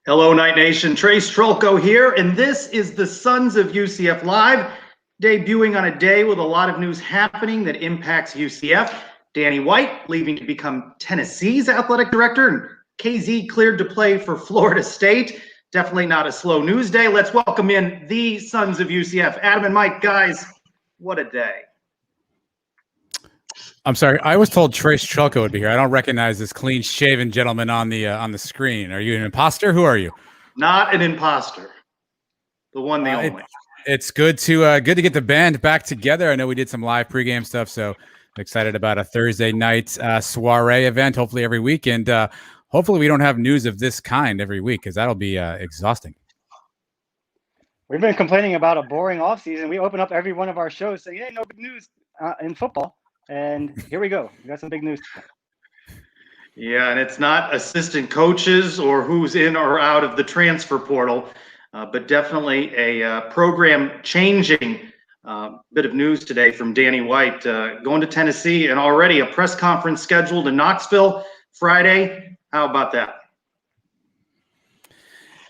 Hello, Night Nation. Trylko here, and this is the Sons of UCF Live, debuting on a day with a lot of news happening that impacts UCF. Danny White leaving to become Tennessee's athletic director, and KZ cleared to play for Florida State. Definitely not a slow news day. Let's welcome in the Sons of UCF. Adam and Mike, guys, what a day. I'm sorry. I was told Trylko would be here. I don't recognize this clean-shaven gentleman on the screen. Are you an imposter? Who are you? Not an imposter. The one, the only. It's good to get the band back together. I know we did some live pregame stuff, so excited about a Thursday night soiree event. Hopefully every week, and hopefully we don't have news of this kind every week because that'll be exhausting. We've been complaining about a boring offseason. We open up every one of our shows saying, "Hey, no big news in football." And here we go. We got some big news. Yeah, and it's not assistant coaches or who's in or out of the transfer portal, but definitely a program-changing bit of news today from Danny White, going to Tennessee, and already a press conference scheduled in Knoxville Friday. How about that?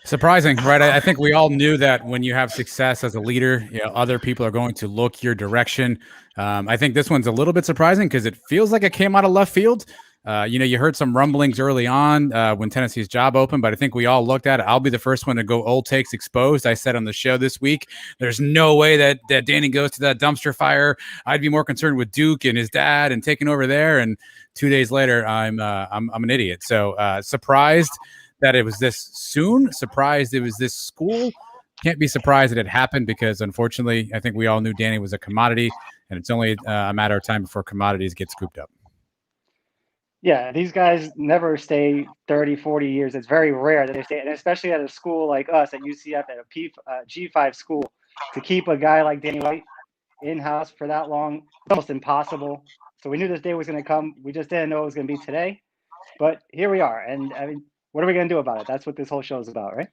Surprising, right? I think we all knew that when you have success as a leader, other people are going to look your direction. I think this one's a little bit surprising because it feels like it came out of left field. You heard some rumblings early on when Tennessee's job opened, but I think we all looked at it. I'll be the first one to go old takes exposed. I said on the show this week, there's no way that Danny goes to that dumpster fire. I'd be more concerned with Duke and his dad and taking over there. And 2 days later, I'm an idiot. So surprised that it was this soon, surprised it was this school. Can't be surprised that it happened because, unfortunately, I think we all knew Danny was a commodity, and it's only a matter of time before commodities get scooped up. Yeah, these guys never stay 30, 40 years. It's very rare that they stay, and especially at a school like us at UCF, at a G5 school, to keep a guy like Danny White in-house for that long, almost impossible. So we knew this day was going to come. We just didn't know it was going to be today. But here we are, and I mean, what are we going to do about it? That's what this whole show is about, right?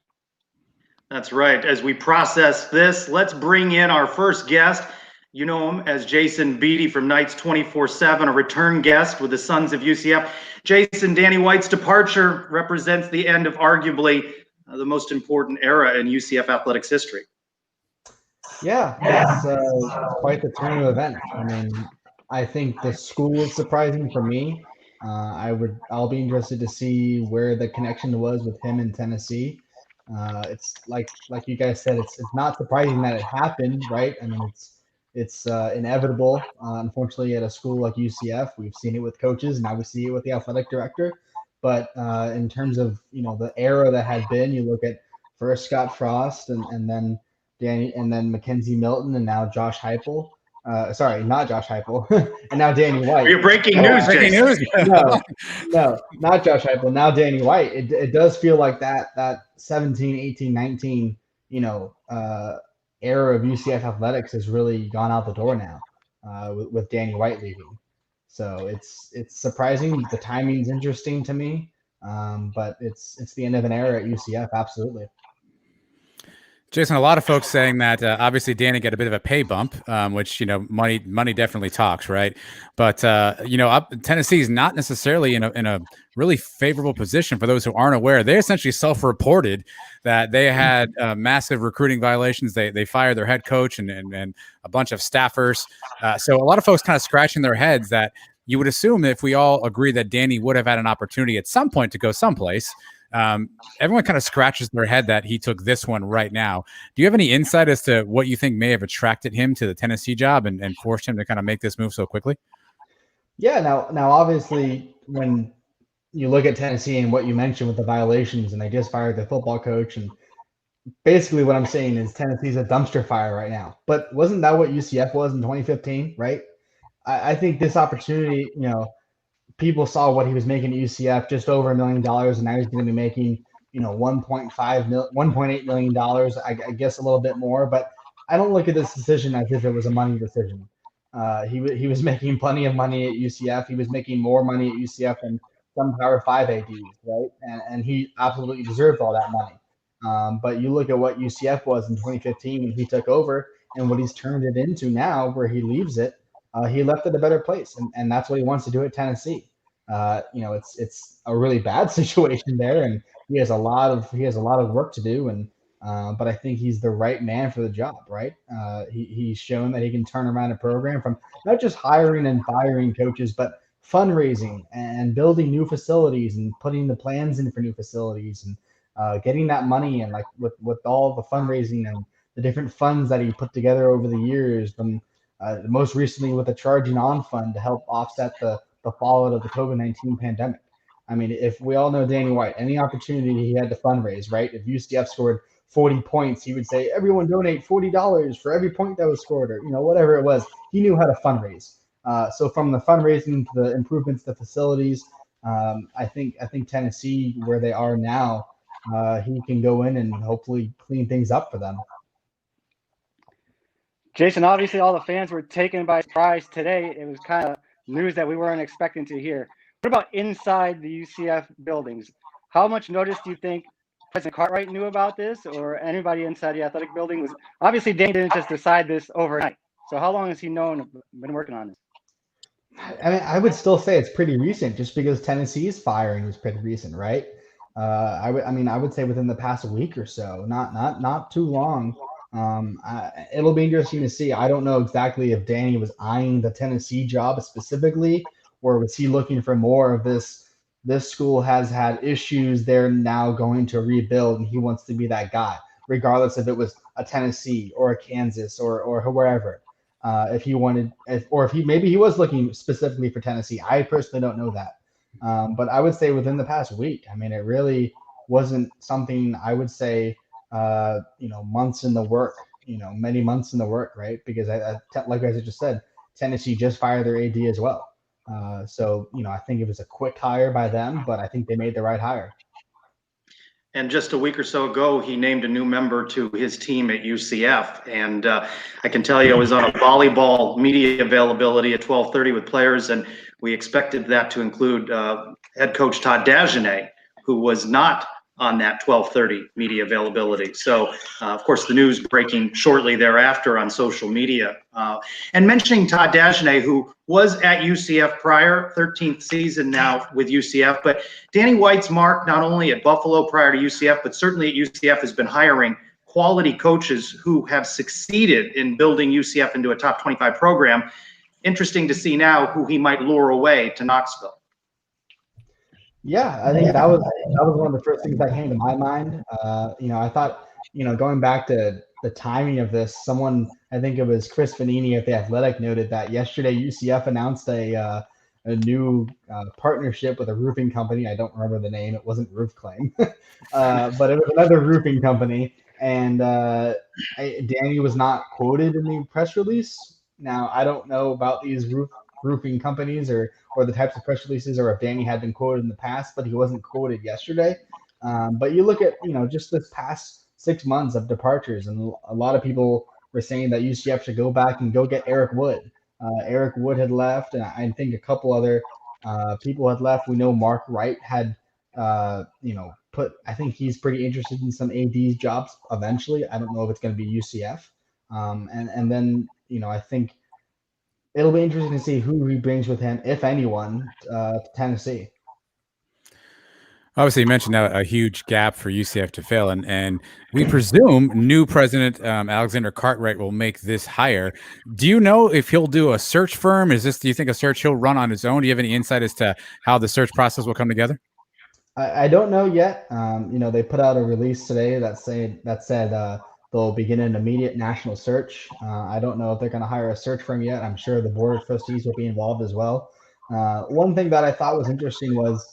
That's right. As we process this, let's bring in our first guest. You know him as Jason Beatty from Knights 24/7, a return guest with the Sons of UCF. Jason, Danny White's departure represents the end of arguably the most important era in UCF athletics history. Yeah, it's quite the turn of events. I mean, I think the school is surprising for me. I'll be interested to see where the connection was with him in Tennessee. It's like you guys said, it's not surprising that it happened, right? I mean, it's inevitable. Unfortunately, at a school like UCF, we've seen it with coaches, now we see it with the athletic director. But in terms of the era that had been, you look at first Scott Frost and then Danny and then Mackenzie Milton and now Josh Heupel. Sorry, not Josh Heupel, and now Danny White. You're breaking news, Jason. No, not Josh Heupel. Now Danny White. It does feel like that 17, 18, 19, era of UCF athletics has really gone out the door now, with Danny White leaving. So it's surprising. The timing's interesting to me, but it's the end of an era at UCF. Absolutely. Jason, a lot of folks saying that obviously Danny got a bit of a pay bump, which money definitely talks, right? But Tennessee is not necessarily in a really favorable position. For those who aren't aware, they essentially self-reported that they had massive recruiting violations. They fired their head coach and a bunch of staffers. So a lot of folks kind of scratching their heads that you would assume that if we all agree that Danny would have had an opportunity at some point to go someplace. Everyone kind of scratches their head that he took this one right now. Do you have any insight as to what you think may have attracted him to the Tennessee job and forced him to kind of make this move so quickly? Yeah. Now, obviously, when you look at Tennessee and what you mentioned with the violations, and they just fired their football coach, and basically what I'm saying is Tennessee's a dumpster fire right now. But wasn't that what UCF was in 2015? Right. I think this opportunity, people saw what he was making at UCF, just over $1 million, and now he's going to be making, $1.8 million, I guess a little bit more. But I don't look at this decision as if it was a money decision. He was making plenty of money at UCF. He was making more money at UCF than some Power 5 ADs, right? And he absolutely deserved all that money. But you look at what UCF was in 2015 when he took over and what he's turned it into now, where he leaves it. He left at a better place, and that's what he wants to do at Tennessee. It's a really bad situation there, and he has a lot of work to do. And but I think he's the right man for the job, right? He's shown that he can turn around a program from not just hiring and firing coaches, but fundraising and building new facilities and putting the plans in for new facilities and getting that money and like with all the fundraising and the different funds that he put together over the years. Most recently with the Charging On Fund to help offset the fallout of the COVID-19 pandemic. I mean, if we all know Danny White, any opportunity he had to fundraise, right? If UCF scored 40 points, he would say, everyone donate $40 for every point that was scored, or whatever it was. He knew how to fundraise. So from the fundraising to the improvements to the facilities, I think Tennessee, where they are now, he can go in and hopefully clean things up for them. Jason, obviously all the fans were taken by surprise today. It was kind of news that we weren't expecting to hear. What about inside the UCF buildings? How much notice do you think President Cartwright knew about this, or anybody inside the athletic building? Was obviously Danny didn't just decide this overnight. So how long has he been working on this? I mean, I would still say it's pretty recent, just because Tennessee's firing was pretty recent, right? I would say within the past week or so, not too long. It'll be interesting to see. I don't know exactly if Danny was eyeing the Tennessee job specifically, or was he looking for more of this? This school has had issues. They're now going to rebuild, and he wants to be that guy, regardless if it was a Tennessee or a Kansas or wherever. If he maybe he was looking specifically for Tennessee. I personally don't know that. But I would say within the past week, I mean, it really wasn't something I would say, months in the work, many months in the work, right? Because like I just said, Tennessee just fired their AD as well. So I think it was a quick hire by them, but I think they made the right hire. And just a week or so ago, he named a new member to his team at UCF. And I can tell you, I was on a volleyball media availability at 12:30 with players, and we expected that to include head coach Todd Dagenet, who was not on that 12:30 media availability. So, of course, the news breaking shortly thereafter on social media. And mentioning Todd Dagenet, who was at UCF prior, 13th season now with UCF, but Danny White's mark, not only at Buffalo prior to UCF, but certainly at UCF, has been hiring quality coaches who have succeeded in building UCF into a top 25 program. Interesting to see now who he might lure away to Knoxville. Yeah, I think that was one of the first things that came to my mind. I thought, going back to the timing of this, I think it was Chris Benini at The Athletic, noted that yesterday UCF announced a new partnership with a roofing company. I don't remember the name. It wasn't Roof Claim, but it was another roofing company. And Danny was not quoted in the press release. Now, I don't know about these roofing companies or the types of press releases, or if Danny had been quoted in the past, but he wasn't quoted yesterday. But you look at, just this past 6 months of departures, and a lot of people were saying that UCF should go back and go get Eric Wood. Eric Wood had left, and I think a couple other people had left. We know Mark Wright had, I think he's pretty interested in some AD jobs eventually. I don't know if it's going to be UCF. And then, I think it'll be interesting to see who he brings with him, if anyone, to Tennessee. Obviously, you mentioned a huge gap for UCF to fill, and we presume new president Alexander Cartwright will make this hire. Do you know if he'll do a search firm? Do you think a search he'll run on his own? Do you have any insight as to how the search process will come together? I don't know yet. They put out a release today that said they'll begin an immediate national search. I don't know if they're going to hire a search firm yet. I'm sure the board of trustees will be involved as well. One thing that I thought was interesting was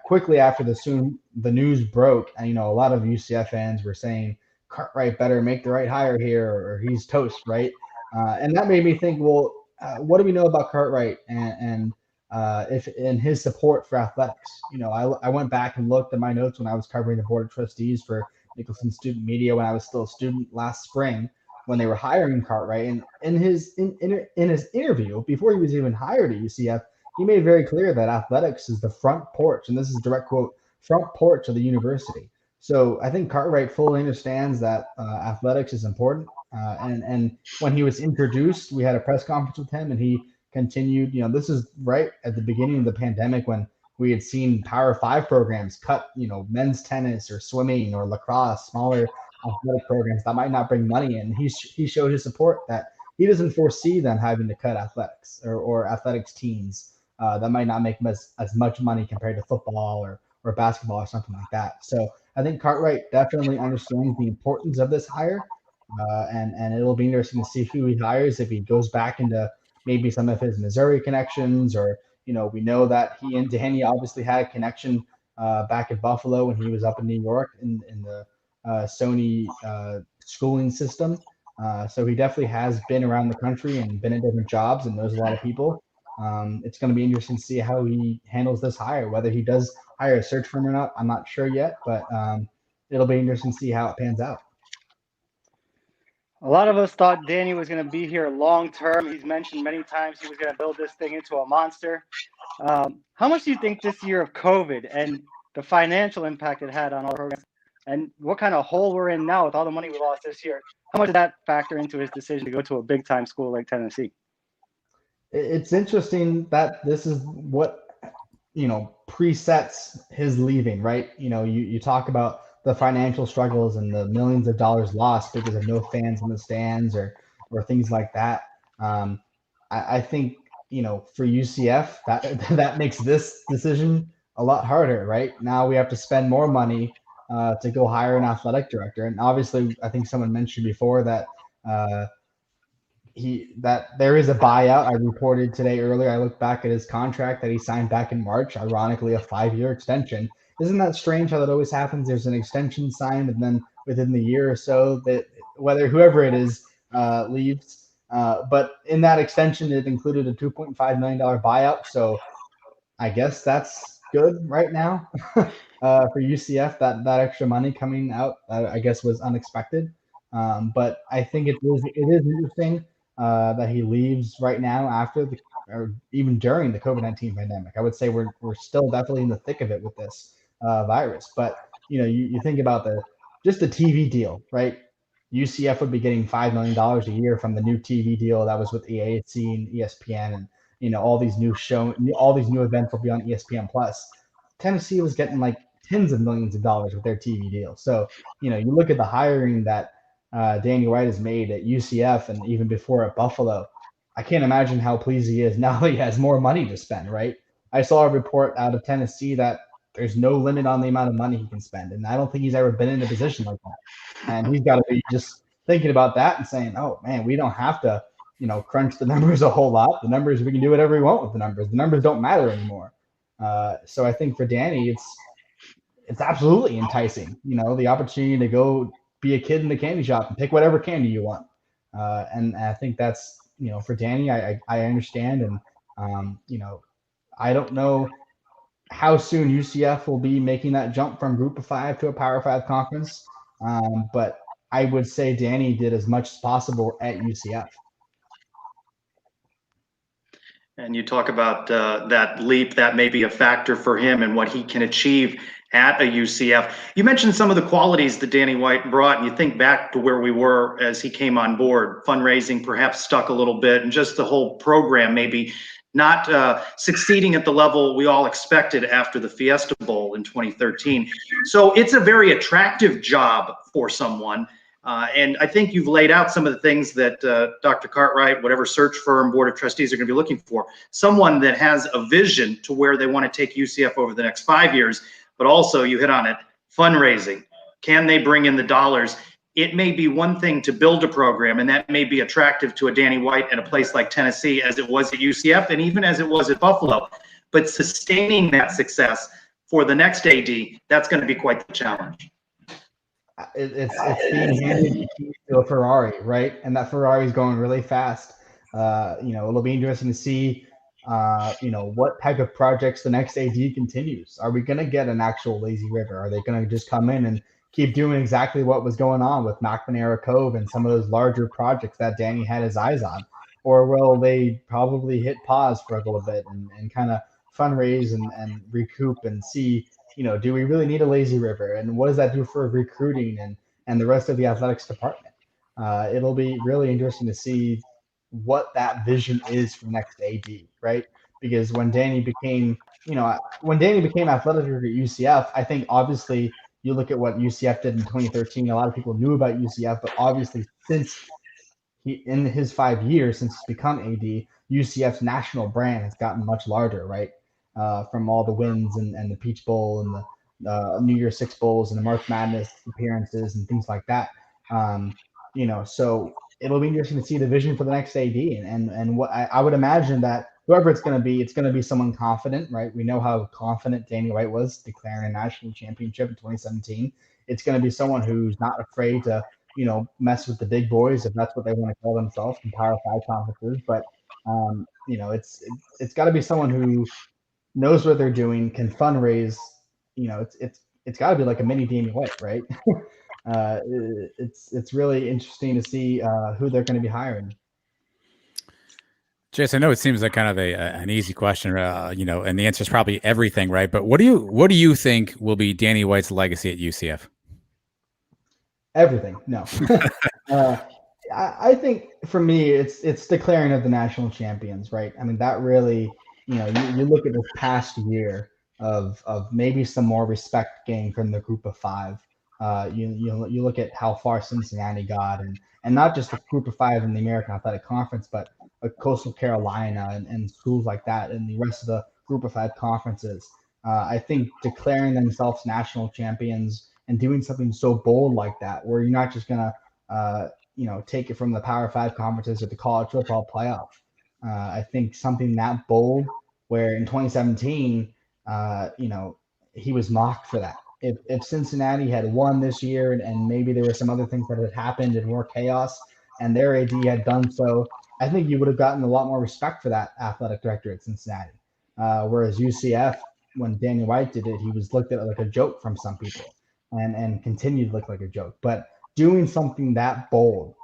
quickly after the news broke, and a lot of UCF fans were saying Cartwright better make the right hire here, or he's toast, right? And that made me think, well, what do we know about Cartwright and if in his support for athletics? I went back and looked at my notes when I was covering the board of trustees for Nicholson Student Media when I was still a student last spring, when they were hiring Cartwright. And in his interview before he was even hired at UCF, he made very clear that athletics is the front porch, and this is a direct quote, front porch of the university. So I think Cartwright fully understands that athletics is important. And when he was introduced, we had a press conference with him, and he continued. This is right at the beginning of the pandemic when we had seen Power 5 programs cut, men's tennis or swimming or lacrosse, smaller athletic programs that might not bring money in. He showed his support that he doesn't foresee them having to cut athletics or athletics teams that might not make as much money compared to football or basketball or something like that. So I think Cartwright definitely understands the importance of this hire, and it'll be interesting to see who he hires if he goes back into maybe some of his Missouri connections, or we know that he and Danny obviously had a connection back in Buffalo when he was up in New York in the Sony schooling system. So he definitely has been around the country and been in different jobs and knows a lot of people. It's going to be interesting to see how he handles this hire, whether he does hire a search firm or not. I'm not sure yet, but it'll be interesting to see how it pans out. A lot of us thought Danny was going to be here long term. He's mentioned many times he was going to build this thing into a monster. How much do you think this year of COVID and the financial impact it had on all the programs, and what kind of hole we're in now with all the money we lost this year, how much did that factor into his decision to go to a big-time school like Tennessee? It's interesting that this is what presets his leaving, right? You talk about the financial struggles and the millions of dollars lost because of no fans in the stands or things like that. I think for UCF that makes this decision a lot harder, right? Now we have to spend more money to go hire an athletic director, and obviously I think someone mentioned before that that there is a buyout. I reported today earlier. I looked back at his contract that he signed back in March. Ironically, a 5-year extension. Isn't that strange how that always happens? There's an extension signed, and then within the year or so, that whoever it is leaves. But in that extension, it included a $2.5 million buyout. So I guess that's good right now for UCF. That extra money coming out, I guess, was unexpected. But I think it is interesting that he leaves right now after or even during the COVID-19 pandemic. I would say we're still definitely in the thick of it with this virus. But you think about just the TV deal, right? UCF would be getting $5 million a year from the new TV deal that was with EAC and ESPN, and all these new events will be on ESPN Plus. Tennessee was getting like tens of millions of dollars with their TV deal. So you look at the hiring that Danny White has made at UCF and even before at Buffalo. I can't imagine how pleased he is now that he has more money to spend, right? I saw a report out of Tennessee that there's no limit on the amount of money he can spend, and I don't think he's ever been in a position like that. And he's got to be just thinking about that and saying, oh, man, we don't have to, crunch the numbers a whole lot. The numbers, we can do whatever we want with the numbers. The numbers don't matter anymore. So I think for Danny, it's absolutely enticing, the opportunity to go be a kid in the candy shop and pick whatever candy you want. And I think that's, for Danny, I understand. And, I don't know how soon UCF will be making that jump from Group of 5 to a Power 5 conference. But I would say Danny did as much as possible at UCF. And you talk about that leap, that may be a factor for him and what he can achieve at a UCF. You mentioned some of the qualities that Danny White brought, and you think back to where we were as he came on board. Fundraising perhaps stuck a little bit, and just the whole program maybe not succeeding at the level we all expected after the Fiesta Bowl in 2013. So it's a very attractive job for someone. And I think you've laid out some of the things that Dr. Cartwright, whatever search firm, board of trustees are going to be looking for. Someone that has a vision to where they want to take UCF over the next 5 years, but also, you hit on it, fundraising. Can they bring in the dollars? It may be one thing to build a program, and that may be attractive to a Danny White at a place like Tennessee, as it was at UCF, and even as it was at Buffalo. But sustaining that success for the next AD, that's going to be quite the challenge. It's being handed to a Ferrari, right? And that Ferrari is going really fast. It'll be interesting to see, what type of projects the next AD continues. Are we going to get an actual lazy river? Are they going to just come in and keep doing exactly what was going on with McNamara Cove and some of those larger projects that Danny had his eyes on? Or will they probably hit pause for a little bit and kind of fundraise and recoup and see, do we really need a lazy river? And what does that do for recruiting and the rest of the athletics department? It'll be really interesting to see what that vision is for next AD, right? Because when Danny became athletic director at UCF, I think obviously you look at what UCF did in 2013. A lot of people knew about UCF, but obviously since in his 5 years since he's become AD, UCF's national brand has gotten much larger, right? From all the wins and the Peach Bowl and the New Year's Six Bowls and the March Madness appearances and things like that. So it'll be interesting to see the vision for the next AD, and what I would imagine that whoever it's going to be someone confident, right? We know how confident Danny White was declaring a national championship in 2017. It's going to be someone who's not afraid to mess with the big boys, if that's what they want to call themselves, in Power 5 conferences. But it's got to be someone who knows what they're doing, can fundraise. It's got to be like a mini Danny White, right? It's really interesting to see who they're going to be hiring. Jason, I know it seems like kind of an easy question, and the answer is probably everything, right? But what do you think will be Danny White's legacy at UCF? Everything. No. I think for me, it's declaring of the national champions, right? I mean, that really, you look at this past year of maybe some more respect gained from the group of five. You look at how far Cincinnati got, and not just the group of five in the American Athletic Conference, but Coastal Carolina and schools like that, and the rest of the group of five conferences. I think declaring themselves national champions and doing something so bold like that, where you're not just gonna, take it from the Power 5 conferences or the college football playoff. I think something that bold, where in 2017, he was mocked for that. If Cincinnati had won this year and maybe there were some other things that had happened and more chaos, and their AD had done so, I think you would have gotten a lot more respect for that athletic director at Cincinnati. Whereas UCF, when Danny White did it, he was looked at like a joke from some people. And continued to look like a joke. But doing something that bold,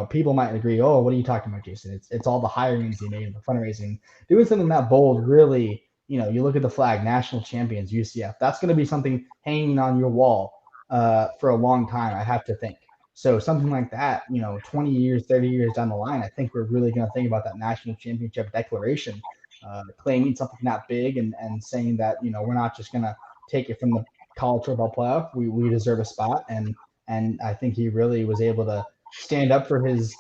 people might agree, oh, what are you talking about, Jason? It's all the hirings he made and the fundraising. Doing something that bold really, you look at the flag, national champions, UCF, that's going to be something hanging on your wall for a long time, I have to think. So something like that, 20 years, 30 years down the line, I think we're really going to think about that national championship declaration, claiming something that big and saying that, we're not just going to take it from the college football playoff. We deserve a spot, and I think he really was able to stand up for his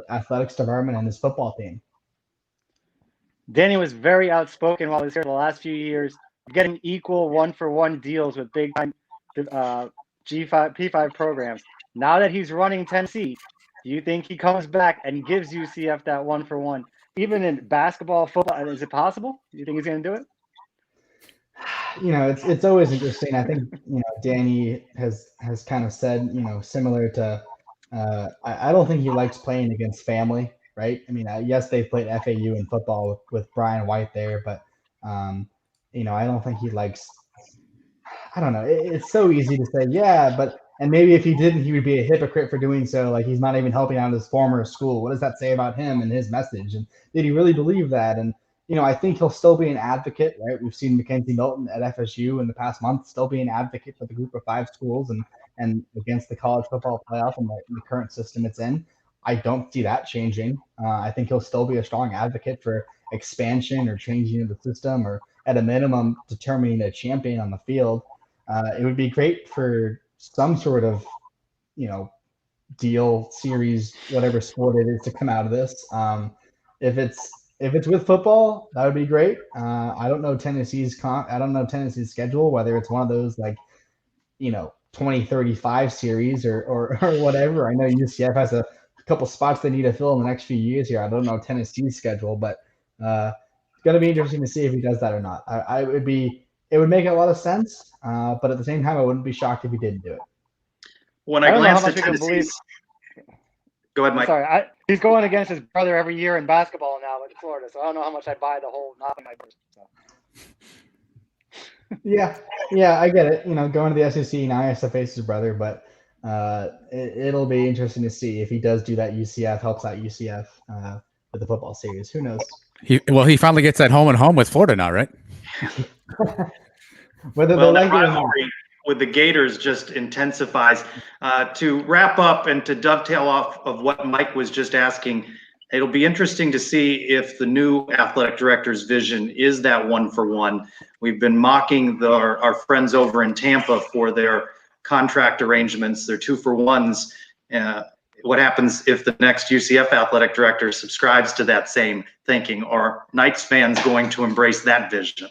athletics department and his football team. Danny was very outspoken while he was here the last few years, getting equal one-for-one deals with big time P5 programs. Now that he's running Tennessee, do you think he comes back and gives UCF that one-for-one, even in basketball, football? Is it possible? Do you think he's going to do it? It's always interesting. I think Danny has kind of said similar to I don't think he likes playing against family, right? I mean, yes, they played FAU in football with Brian White there, but I don't think he likes. I don't know. It's so easy to say, yeah, and maybe if he didn't, he would be a hypocrite for doing so. Like, he's not even helping out his former school. What does that say about him and his message? And did he really believe that? And I think he'll still be an advocate, right? We've seen Mackenzie Milton at FSU in the past month still be an advocate for the group of five schools and against the college football playoff and the current system it's in. I don't see that changing. I think he'll still be a strong advocate for expansion or changing of the system, or at a minimum determining a champion on the field. It would be great for some sort of, deal, series, whatever sport it is, to come out of this. If it's with football, that would be great. I don't know Tennessee's schedule, whether it's one of those 2035 series or whatever. I know UCF has a couple spots they need to fill in the next few years here. I don't know Tennessee's schedule, but it's going to be interesting to see if he does that or not. It would make a lot of sense, but at the same time, I wouldn't be shocked if he didn't do it. When I glanced at Tennessee's, go ahead, Mike. Sorry, he's going against his brother every year in basketball now in Florida, so I don't know how much I buy the whole not in my brother. So. Yeah, I get it. Going to the SEC now, he has to face his brother, but it'll be interesting to see if he does do that. UCF helps out UCF with the football series. Who knows? He finally gets that home and home with Florida now, right? Whether well, that rivalry with the Gators just intensifies. To wrap up and to dovetail off of what Mike was just asking, It'll be interesting to see if the new athletic director's vision is that 1-for-1. We've been mocking our friends over in Tampa for their contract arrangements, their 2-for-1s. What happens if the next UCF athletic director subscribes to that same thinking? Are Knights fans going to embrace that vision?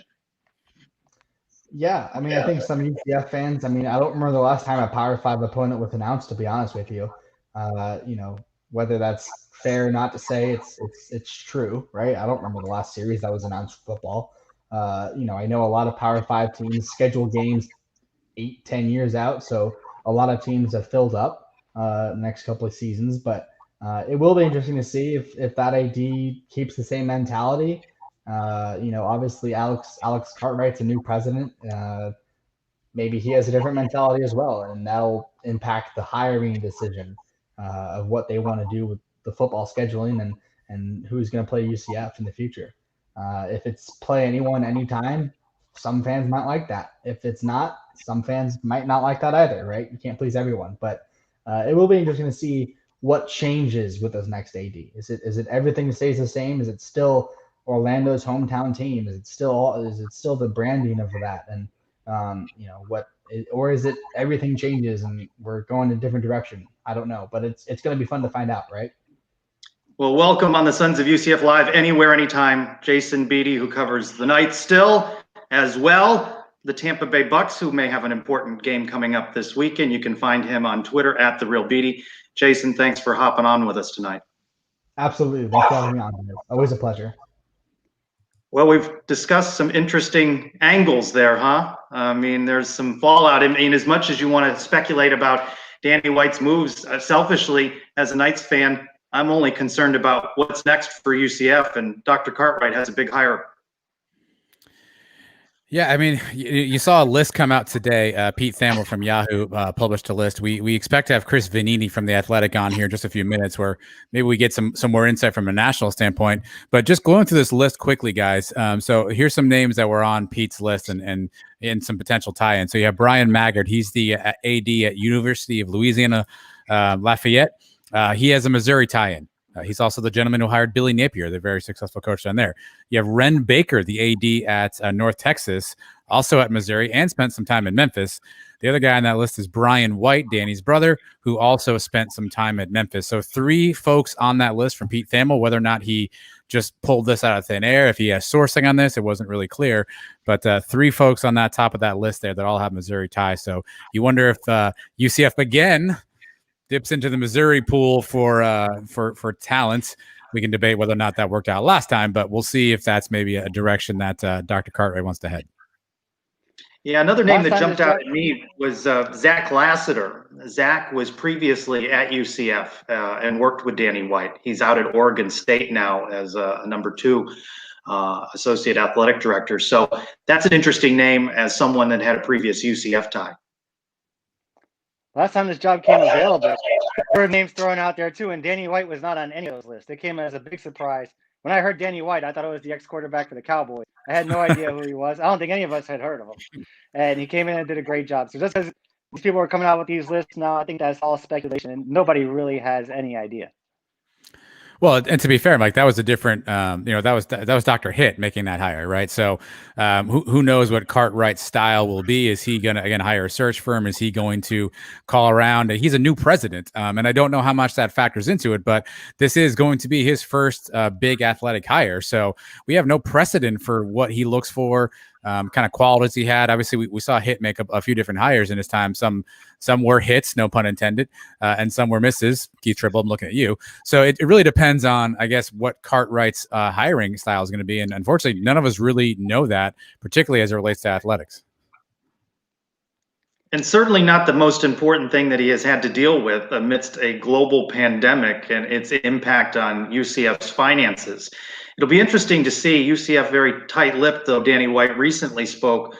Yeah, I mean, I think some UCF fans, I mean, I don't remember the last time a Power 5 opponent was announced, to be honest with you. Whether that's fair or not to say, it's true, right? I don't remember the last series that was announced for football. I know a lot of Power 5 teams schedule games 8-10 years out, so a lot of teams have filled up the next couple of seasons, but it will be interesting to see if that AD keeps the same mentality. Obviously Alex Cartwright's a new president. Maybe he has a different mentality as well, and that'll impact the hiring decision of what they want to do with the football scheduling and who's going to play UCF in the future. If it's play anyone, anytime, some fans might like that. If it's not, some fans might not like that either, right? You can't please everyone, but it will be interesting to see what changes with this next AD. Is it everything stays the same? Is it still Orlando's hometown team? Is it still the branding of that? And or is it everything changes and we're going in a different direction? I don't know, but it's going to be fun to find out, right? Well, welcome on the Sons of UCF Live, anywhere, anytime. Jason Beatty, who covers the Knights still, as well the Tampa Bay Bucks, who may have an important game coming up this weekend. You can find him on Twitter at @TheRealBeatty. Jason, thanks for hopping on with us tonight. Absolutely. Thanks for having me on. Always a pleasure. Well, we've discussed some interesting angles there, huh? I mean, there's some fallout. I mean, as much as you want to speculate about Danny White's moves, selfishly, as a Knights fan, I'm only concerned about what's next for UCF, and Dr. Cartwright has a big hire. Yeah, I mean, you saw a list come out today. Pete Thamel from Yahoo published a list. We expect to have Chris Benini from The Athletic on here in just a few minutes, where maybe we get some more insight from a national standpoint. But just going through this list quickly, guys. So here's some names that were on Pete's list and some potential tie-ins. So you have Brian Maggard. He's the AD at University of Louisiana Lafayette. He has a Missouri tie-in. He's also the gentleman who hired Billy Napier, the very successful coach down there. You have Ren Baker, the AD at North Texas, also at Missouri, and spent some time in Memphis. The other guy on that list is Brian White, Danny's brother, who also spent some time at Memphis. So 3 folks on that list from Pete Thamel. Whether or not he just pulled this out of thin air, if he has sourcing on this, it wasn't really clear. But 3 folks on that top of that list there that all have Missouri ties. So you wonder if UCF again dips into the Missouri pool for talent. We can debate whether or not that worked out last time, but we'll see if that's maybe a direction that Dr. Cartwright wants to head. Yeah, another name that jumped out at me was Zach Lasseter. Zach was previously at UCF and worked with Danny White. He's out at Oregon State now as a number 2 associate athletic director. So that's an interesting name as someone that had a previous UCF tie. Last time this job came available, there were names thrown out there too, and Danny White was not on any of those lists. It came as a big surprise. When I heard Danny White, I thought it was the ex-quarterback for the Cowboys. I had no idea who he was. I don't think any of us had heard of him. And he came in and did a great job. So just because these people are coming out with these lists now, I think that's all speculation, and nobody really has any idea. Well, and to be fair, Mike, that was a different, that was Dr. Hitt making that hire, right? So who knows what Cartwright's style will be? Is he going to, again, hire a search firm? Is he going to call around? He's a new president, and I don't know how much that factors into it, but this is going to be his first big athletic hire. So we have no precedent for what he looks for, kind of qualities he had. Obviously, we saw Hitt make a few different hires in his time. Some were hits, no pun intended, and some were misses. Keith Tribble, I'm looking at you. So it really depends on, I guess, what Cartwright's hiring style is going to be. And unfortunately, none of us really know that, particularly as it relates to athletics. And certainly not the most important thing that he has had to deal with amidst a global pandemic and its impact on UCF's finances. It'll be interesting to see. UCF very tight-lipped, though. Danny White recently spoke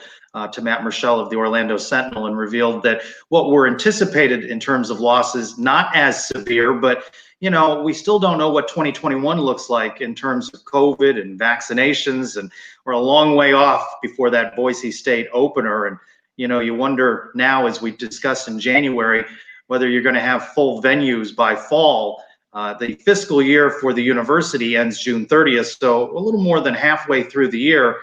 to Matt Murschel of the Orlando Sentinel and revealed that what were anticipated in terms of losses, not as severe, but we still don't know what 2021 looks like in terms of COVID and vaccinations, and we're a long way off before that Boise State opener. And you wonder now, as we discussed in January, whether you're going to have full venues by fall. The fiscal year for the university ends June 30th, so a little more than halfway through the year.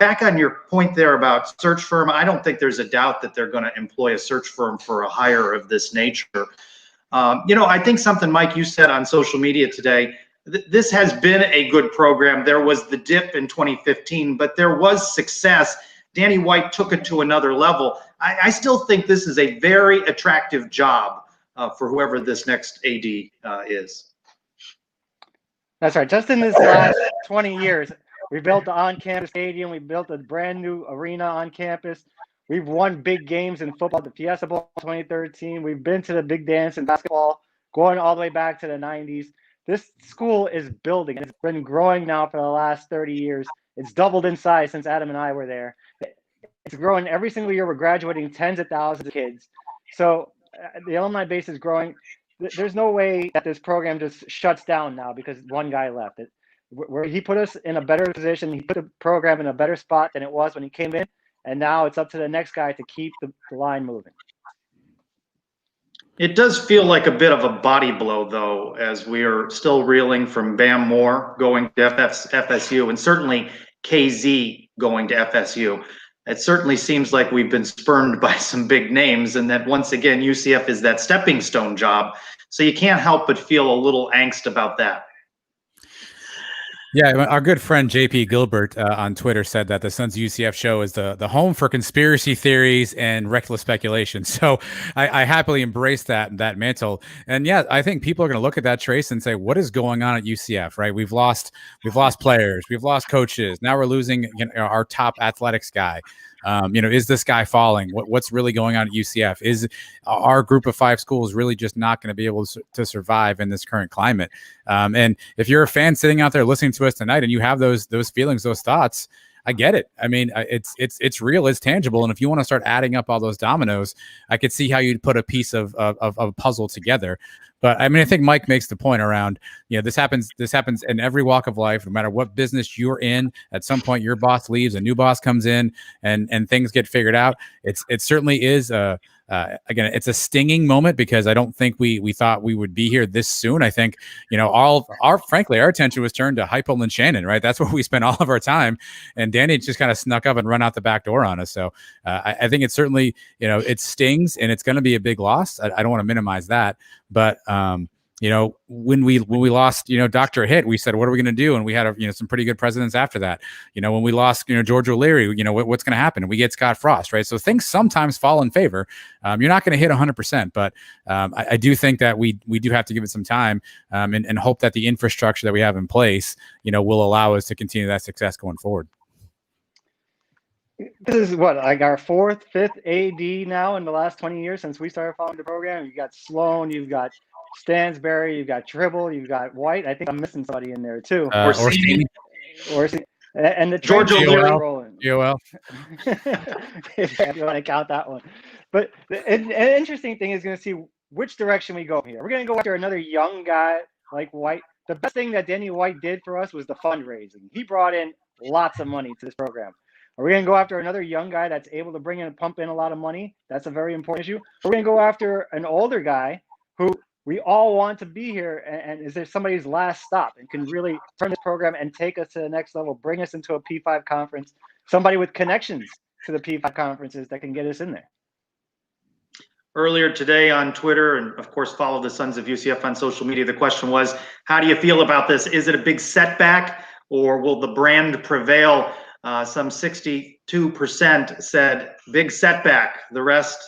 Back on your point there about search firm, I don't think there's a doubt that they're going to employ a search firm for a hire of this nature. I think something, Mike, you said on social media today, this has been a good program. There was the dip in 2015, but there was success. Danny White took it to another level. I still think this is a very attractive job for whoever this next AD is. That's right. Just in this last 20 years, we built the on-campus stadium. We built a brand new arena on campus. We've won big games in football, the Fiesta Bowl 2013. We've been to the big dance in basketball, going all the way back to the 90s. This school is building. It's been growing now for the last 30 years. It's doubled in size since Adam and I were there. It's growing every single year. We're graduating tens of thousands of kids. So the alumni base is growing. There's no way that this program just shuts down now because one guy left. Where he put us in a better position. He put the program in a better spot than it was when he came in. And now it's up to the next guy to keep the line moving. It does feel like a bit of a body blow, though, as we are still reeling from Bam Moore going to FSU and certainly KZ going to FSU. It certainly seems like we've been spurned by some big names, and that once again, UCF is that stepping stone job. So you can't help but feel a little angst about that. Yeah, our good friend JP Gilbert on Twitter said that the Sons UCF show is the home for conspiracy theories and reckless speculation. So I happily embrace that mantle. And yeah, I think people are going to look at that, Trace, and say, what is going on at UCF, right? We've lost players, we've lost coaches. Now we're losing our top athletics guy. Is this guy falling? What's really going on at UCF? Is our group of 5 schools really just not going to be able to survive in this current climate? And if you're a fan sitting out there listening to us tonight and you have those feelings, those thoughts, I get it. I mean, it's real, it's tangible. And if you want to start adding up all those dominoes, I could see how you'd put a piece of a puzzle together. But I mean, I think Mike makes the point around, this happens in every walk of life, no matter what business you're in. At some point, your boss leaves, a new boss comes in, and things get figured out. It certainly is again, it's a stinging moment because I don't think we thought we would be here this soon. I think, frankly, our attention was turned to Heupel and Shannon, right? That's where we spent all of our time. And Danny just kind of snuck up and run out the back door on us. So I think it's certainly, it stings and it's going to be a big loss. I don't want to minimize that. But, when we lost, Dr. Hitt, we said, what are we going to do? And we had, some pretty good presidents after that. When we lost, George O'Leary, what's going to happen? And we get Scott Frost, right? So things sometimes fall in favor. You're not going to hit 100%, but I do think that we do have to give it some time and hope that the infrastructure that we have in place, will allow us to continue that success going forward. This is like our 4th, 5th AD now in the last 20 years since we started following the program. You got Sloan, you've got Stansberry, you've got Tribble, you've got White. I think I'm missing somebody in there too. Orsini. And the George O'Leary rolling. UL. If you want to count that one. But an interesting thing is going to see which direction we go here. We're going to go after another young guy like White. The best thing that Danny White did for us was the fundraising. He brought in lots of money to this program. Are we going to go after another young guy that's able to bring in and pump in a lot of money? That's a very important issue. We're going to go after an older guy who we all want to be here, and is there somebody's last stop and can really turn this program and take us to the next level, bring us into a P5 conference, somebody with connections to the P5 conferences that can get us in there. Earlier today on Twitter, and of course follow the Sons of UCF on social media, the question was, how do you feel about this? Is it a big setback or will the brand prevail? Some 62% said big setback. The rest,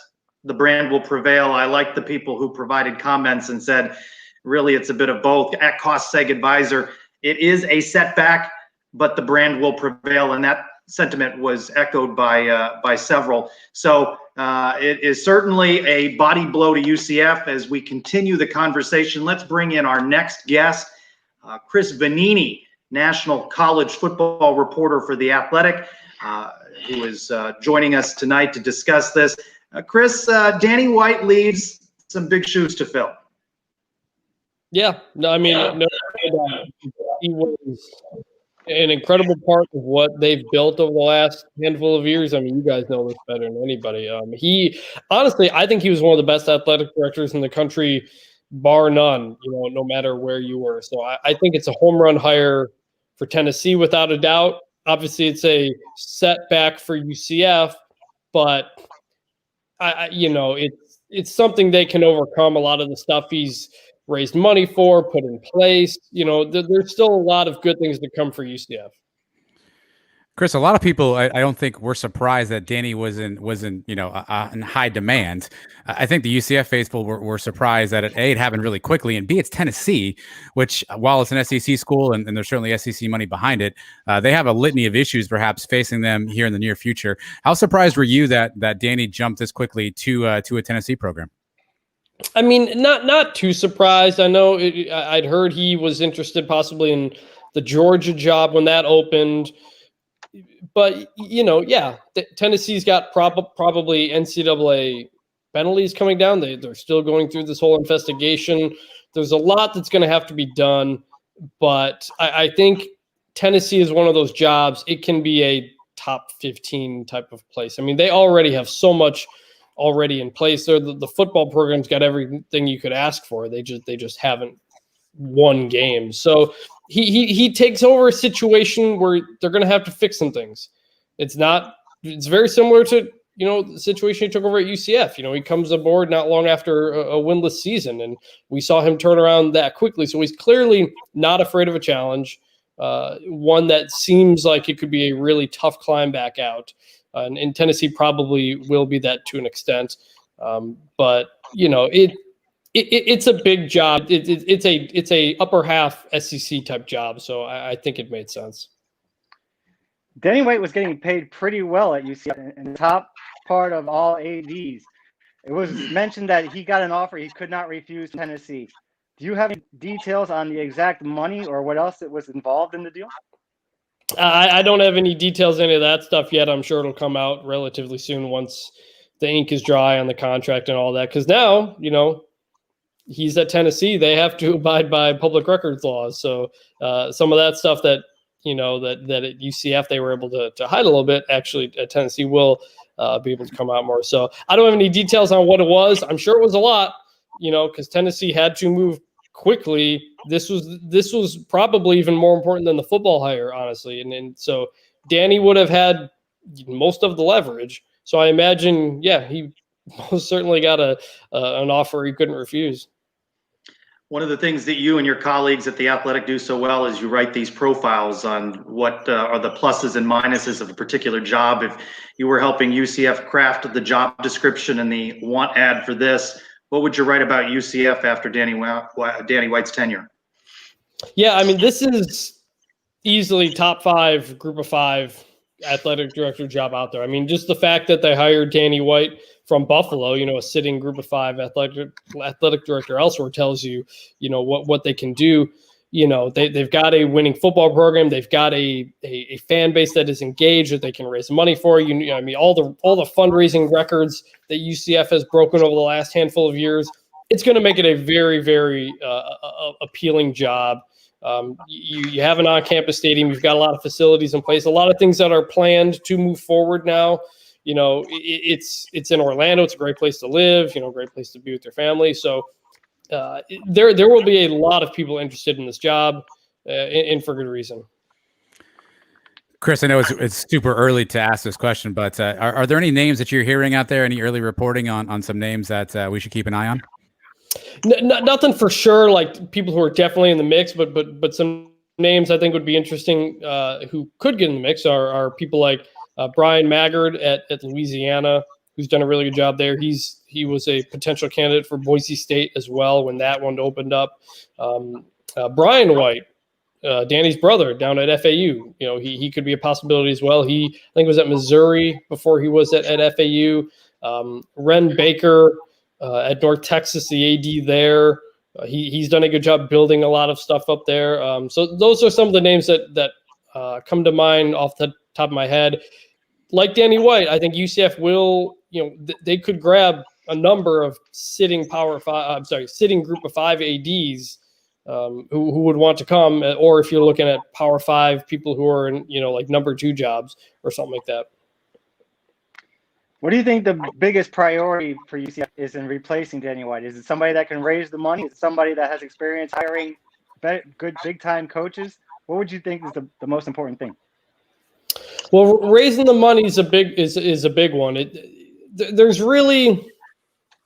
the brand will prevail. I like the people who provided comments and said, really, it's a bit of both. At Cost Seg Advisor, it is a setback, but the brand will prevail. And that sentiment was echoed by several. So it is certainly a body blow to UCF. As we continue the conversation, let's bring in our next guest, Chris Benini, National College Football reporter for The Athletic, who is joining us tonight to discuss this. Chris, Danny White leaves some big shoes to fill. Yeah, no, I mean, no, he was an incredible part of what they've built over the last handful of years. I mean, you guys know this better than anybody. He honestly, I think he was one of the best athletic directors in the country bar none, no matter where you were. So I think it's a home run hire for Tennessee without a doubt. Obviously, it's a setback for UCF, but it's something they can overcome. A lot of the stuff he's raised money for, put in place. There's still a lot of good things to come for UCF. Chris, a lot of people, I don't think were surprised that Danny was in high demand. I think the UCF faithful were surprised that it happened really quickly, and B, it's Tennessee, which while it's an SEC school and there's certainly SEC money behind it, they have a litany of issues perhaps facing them here in the near future. How surprised were you that Danny jumped this quickly to a Tennessee program? I mean, not too surprised. I know I'd heard he was interested possibly in the Georgia job when that opened. But, Tennessee's got probably NCAA penalties coming down. They're still going through this whole investigation. There's a lot that's going to have to be done. But I think Tennessee is one of those jobs. It can be a top 15 type of place. I mean, they already have so much already in place. The football program's got everything you could ask for. They just haven't won games. So he takes over a situation where they're going to have to fix some things. It's very similar to, the situation he took over at UCF. He comes aboard not long after a winless season, and we saw him turn around that quickly. So he's clearly not afraid of a challenge, one that seems like it could be a really tough climb back out. And Tennessee probably will be that to an extent. But, it's a big job. It's a upper half SEC type job. So I think it made sense. Danny White was getting paid pretty well at UCF in the top part of all ADs. It was mentioned that he got an offer he could not refuse Tennessee. Do you have any details on the exact money or what else that was involved in the deal? I don't have any details, any of that stuff yet. I'm sure it'll come out relatively soon once the ink is dry on the contract and all that. Because now, he's at Tennessee. They have to abide by public records laws. So some of that stuff that, that at UCF they were able to hide a little bit, actually at Tennessee will be able to come out more. So I don't have any details on what it was. I'm sure it was a lot, because Tennessee had to move quickly. This was probably even more important than the football hire, honestly. And so Danny would have had most of the leverage. So I imagine, he most certainly got an offer he couldn't refuse. One of the things that you and your colleagues at The Athletic do so well is you write these profiles on what are the pluses and minuses of a particular job. If you were helping UCF craft the job description and the want ad for this, what would you write about UCF after Danny White's tenure? Yeah, I mean, this is easily top 5, group of 5 athletic director job out there. I mean, just the fact that they hired Danny White from Buffalo, a sitting group of 5 athletic director elsewhere tells you, what they can do. They've got a winning football program. They've got a fan base that is engaged that they can raise money for. I mean, all the fundraising records that UCF has broken over the last handful of years. It's going to make it a very, very appealing job. You have an on-campus stadium. You've got a lot of facilities in place. A lot of things that are planned to move forward now. It's in Orlando. It's a great place to live. Great place to be with your family. So there will be a lot of people interested in this job, and for good reason. Chris, I know it's super early to ask this question, but are there any names that you're hearing out there? Any early reporting on some names that we should keep an eye on? Nothing for sure, like people who are definitely in the mix, but some names I think would be interesting who could get in the mix are people like Brian Maggard at Louisiana, who's done a really good job there. He was a potential candidate for Boise State as well when that one opened up. Brian White, Danny's brother down at FAU, he could be a possibility as well. I think was at Missouri before he was at FAU. Ren Baker at North Texas, the AD there. He's done a good job building a lot of stuff up there. So those are some of the names that come to mind off the top of my head. Like Danny White, I think UCF will, they could grab a number of sitting group of 5 ADs who would want to come, or if you're looking at Power 5 people who are in, like number 2 jobs or something like that. What do you think the biggest priority for UCF is in replacing Danny White? Is it somebody that can raise the money? Is it somebody that has experience hiring good big-time coaches? What would you think is the most important thing? Well, raising the money is a big one. There's really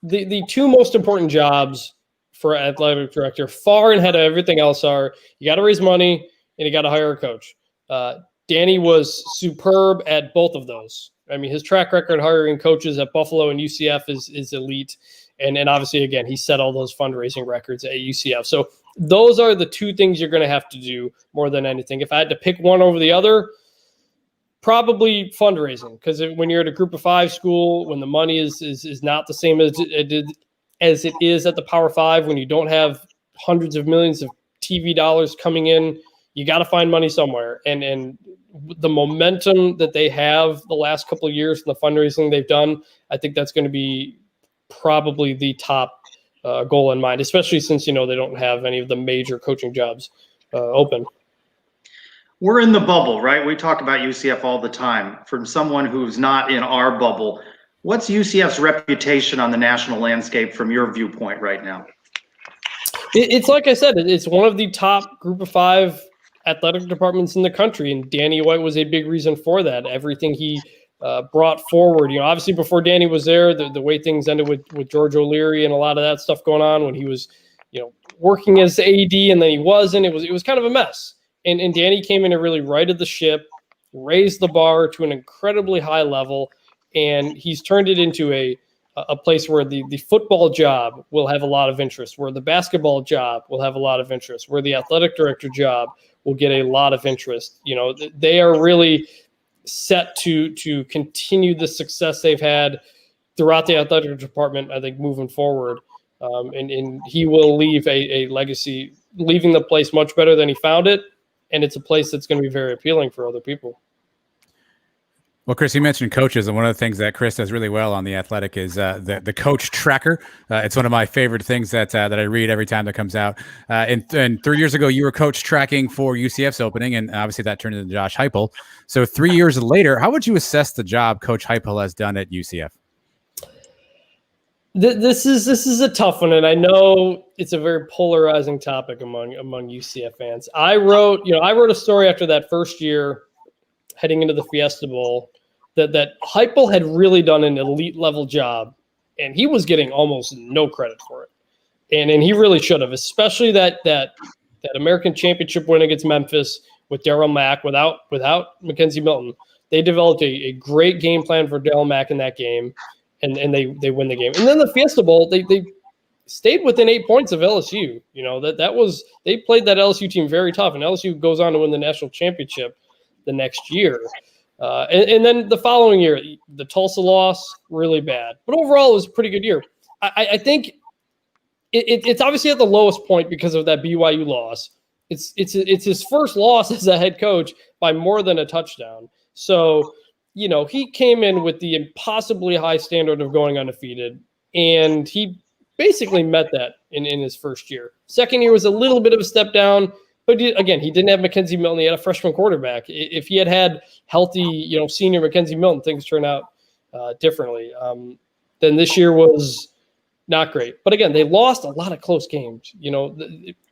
the two most important jobs for athletic director, far and ahead of everything else, are you got to raise money and you got to hire a coach. Danny was superb at both of those. I mean, his track record hiring coaches at Buffalo and UCF is elite. And obviously, again, he set all those fundraising records at UCF. So those are the two things you're going to have to do more than anything. If I had to pick one over the other, probably fundraising, because when you're at a group of 5 school, when the money is not the same as it is at the Power 5, when you don't have hundreds of millions of TV dollars coming in, you got to find money somewhere. And the momentum that they have the last couple of years and the fundraising they've done, I think that's going to be probably the top goal in mind, especially since, they don't have any of the major coaching jobs open. We're in the bubble, right? We talk about UCF all the time. From someone who's not in our bubble, what's UCF's reputation on the national landscape from your viewpoint right now? It's like I said, it's one of the top group of 5 athletic departments in the country, and Danny White was a big reason for that. Everything he brought forward, obviously before Danny was there, the way things ended with George O'Leary and a lot of that stuff going on when he was, working as AD and then he wasn't. It was kind of a mess. And Danny came in and really righted the ship, raised the bar to an incredibly high level, and he's turned it into a place where the football job will have a lot of interest, where the basketball job will have a lot of interest, where the athletic director job will get a lot of interest. They are really set to continue the success they've had throughout the athletic department, I think, moving forward. And he will leave a legacy, leaving the place much better than he found it. And it's a place that's going to be very appealing for other people. Well, Chris, you mentioned coaches, and one of the things that Chris does really well on The Athletic is the coach tracker. It's one of my favorite things that I read every time that comes out. And 3 years ago, you were coach tracking for UCF's opening, and obviously that turned into Josh Heupel. So 3 years later, how would you assess the job Coach Heupel has done at UCF? This is a tough one, and I know it's a very polarizing topic among UCF fans. I wrote a story after that first year, heading into the Fiesta Bowl, that Heupel had really done an elite level job, and he was getting almost no credit for it, and he really should have, especially that American Championship win against Memphis with Darryl Mack without Mackenzie Milton. They developed a great game plan for Darryl Mack in that game. And they win the game. And then the Fiesta Bowl, they stayed within 8 points of LSU. They played that LSU team very tough, and LSU goes on to win the national championship the next year. And then the following year, the Tulsa loss, really bad. But overall, it was a pretty good year. I think it's obviously at the lowest point because of that BYU loss. It's his first loss as a head coach by more than a touchdown. So, he came in with the impossibly high standard of going undefeated, and he basically met that in his first year. Second year was a little bit of a step down, but again, he didn't have Mackenzie Milton. He had a freshman quarterback. If he had healthy, senior Mackenzie Milton, things turn out differently. Then this year was not great. But again, they lost a lot of close games.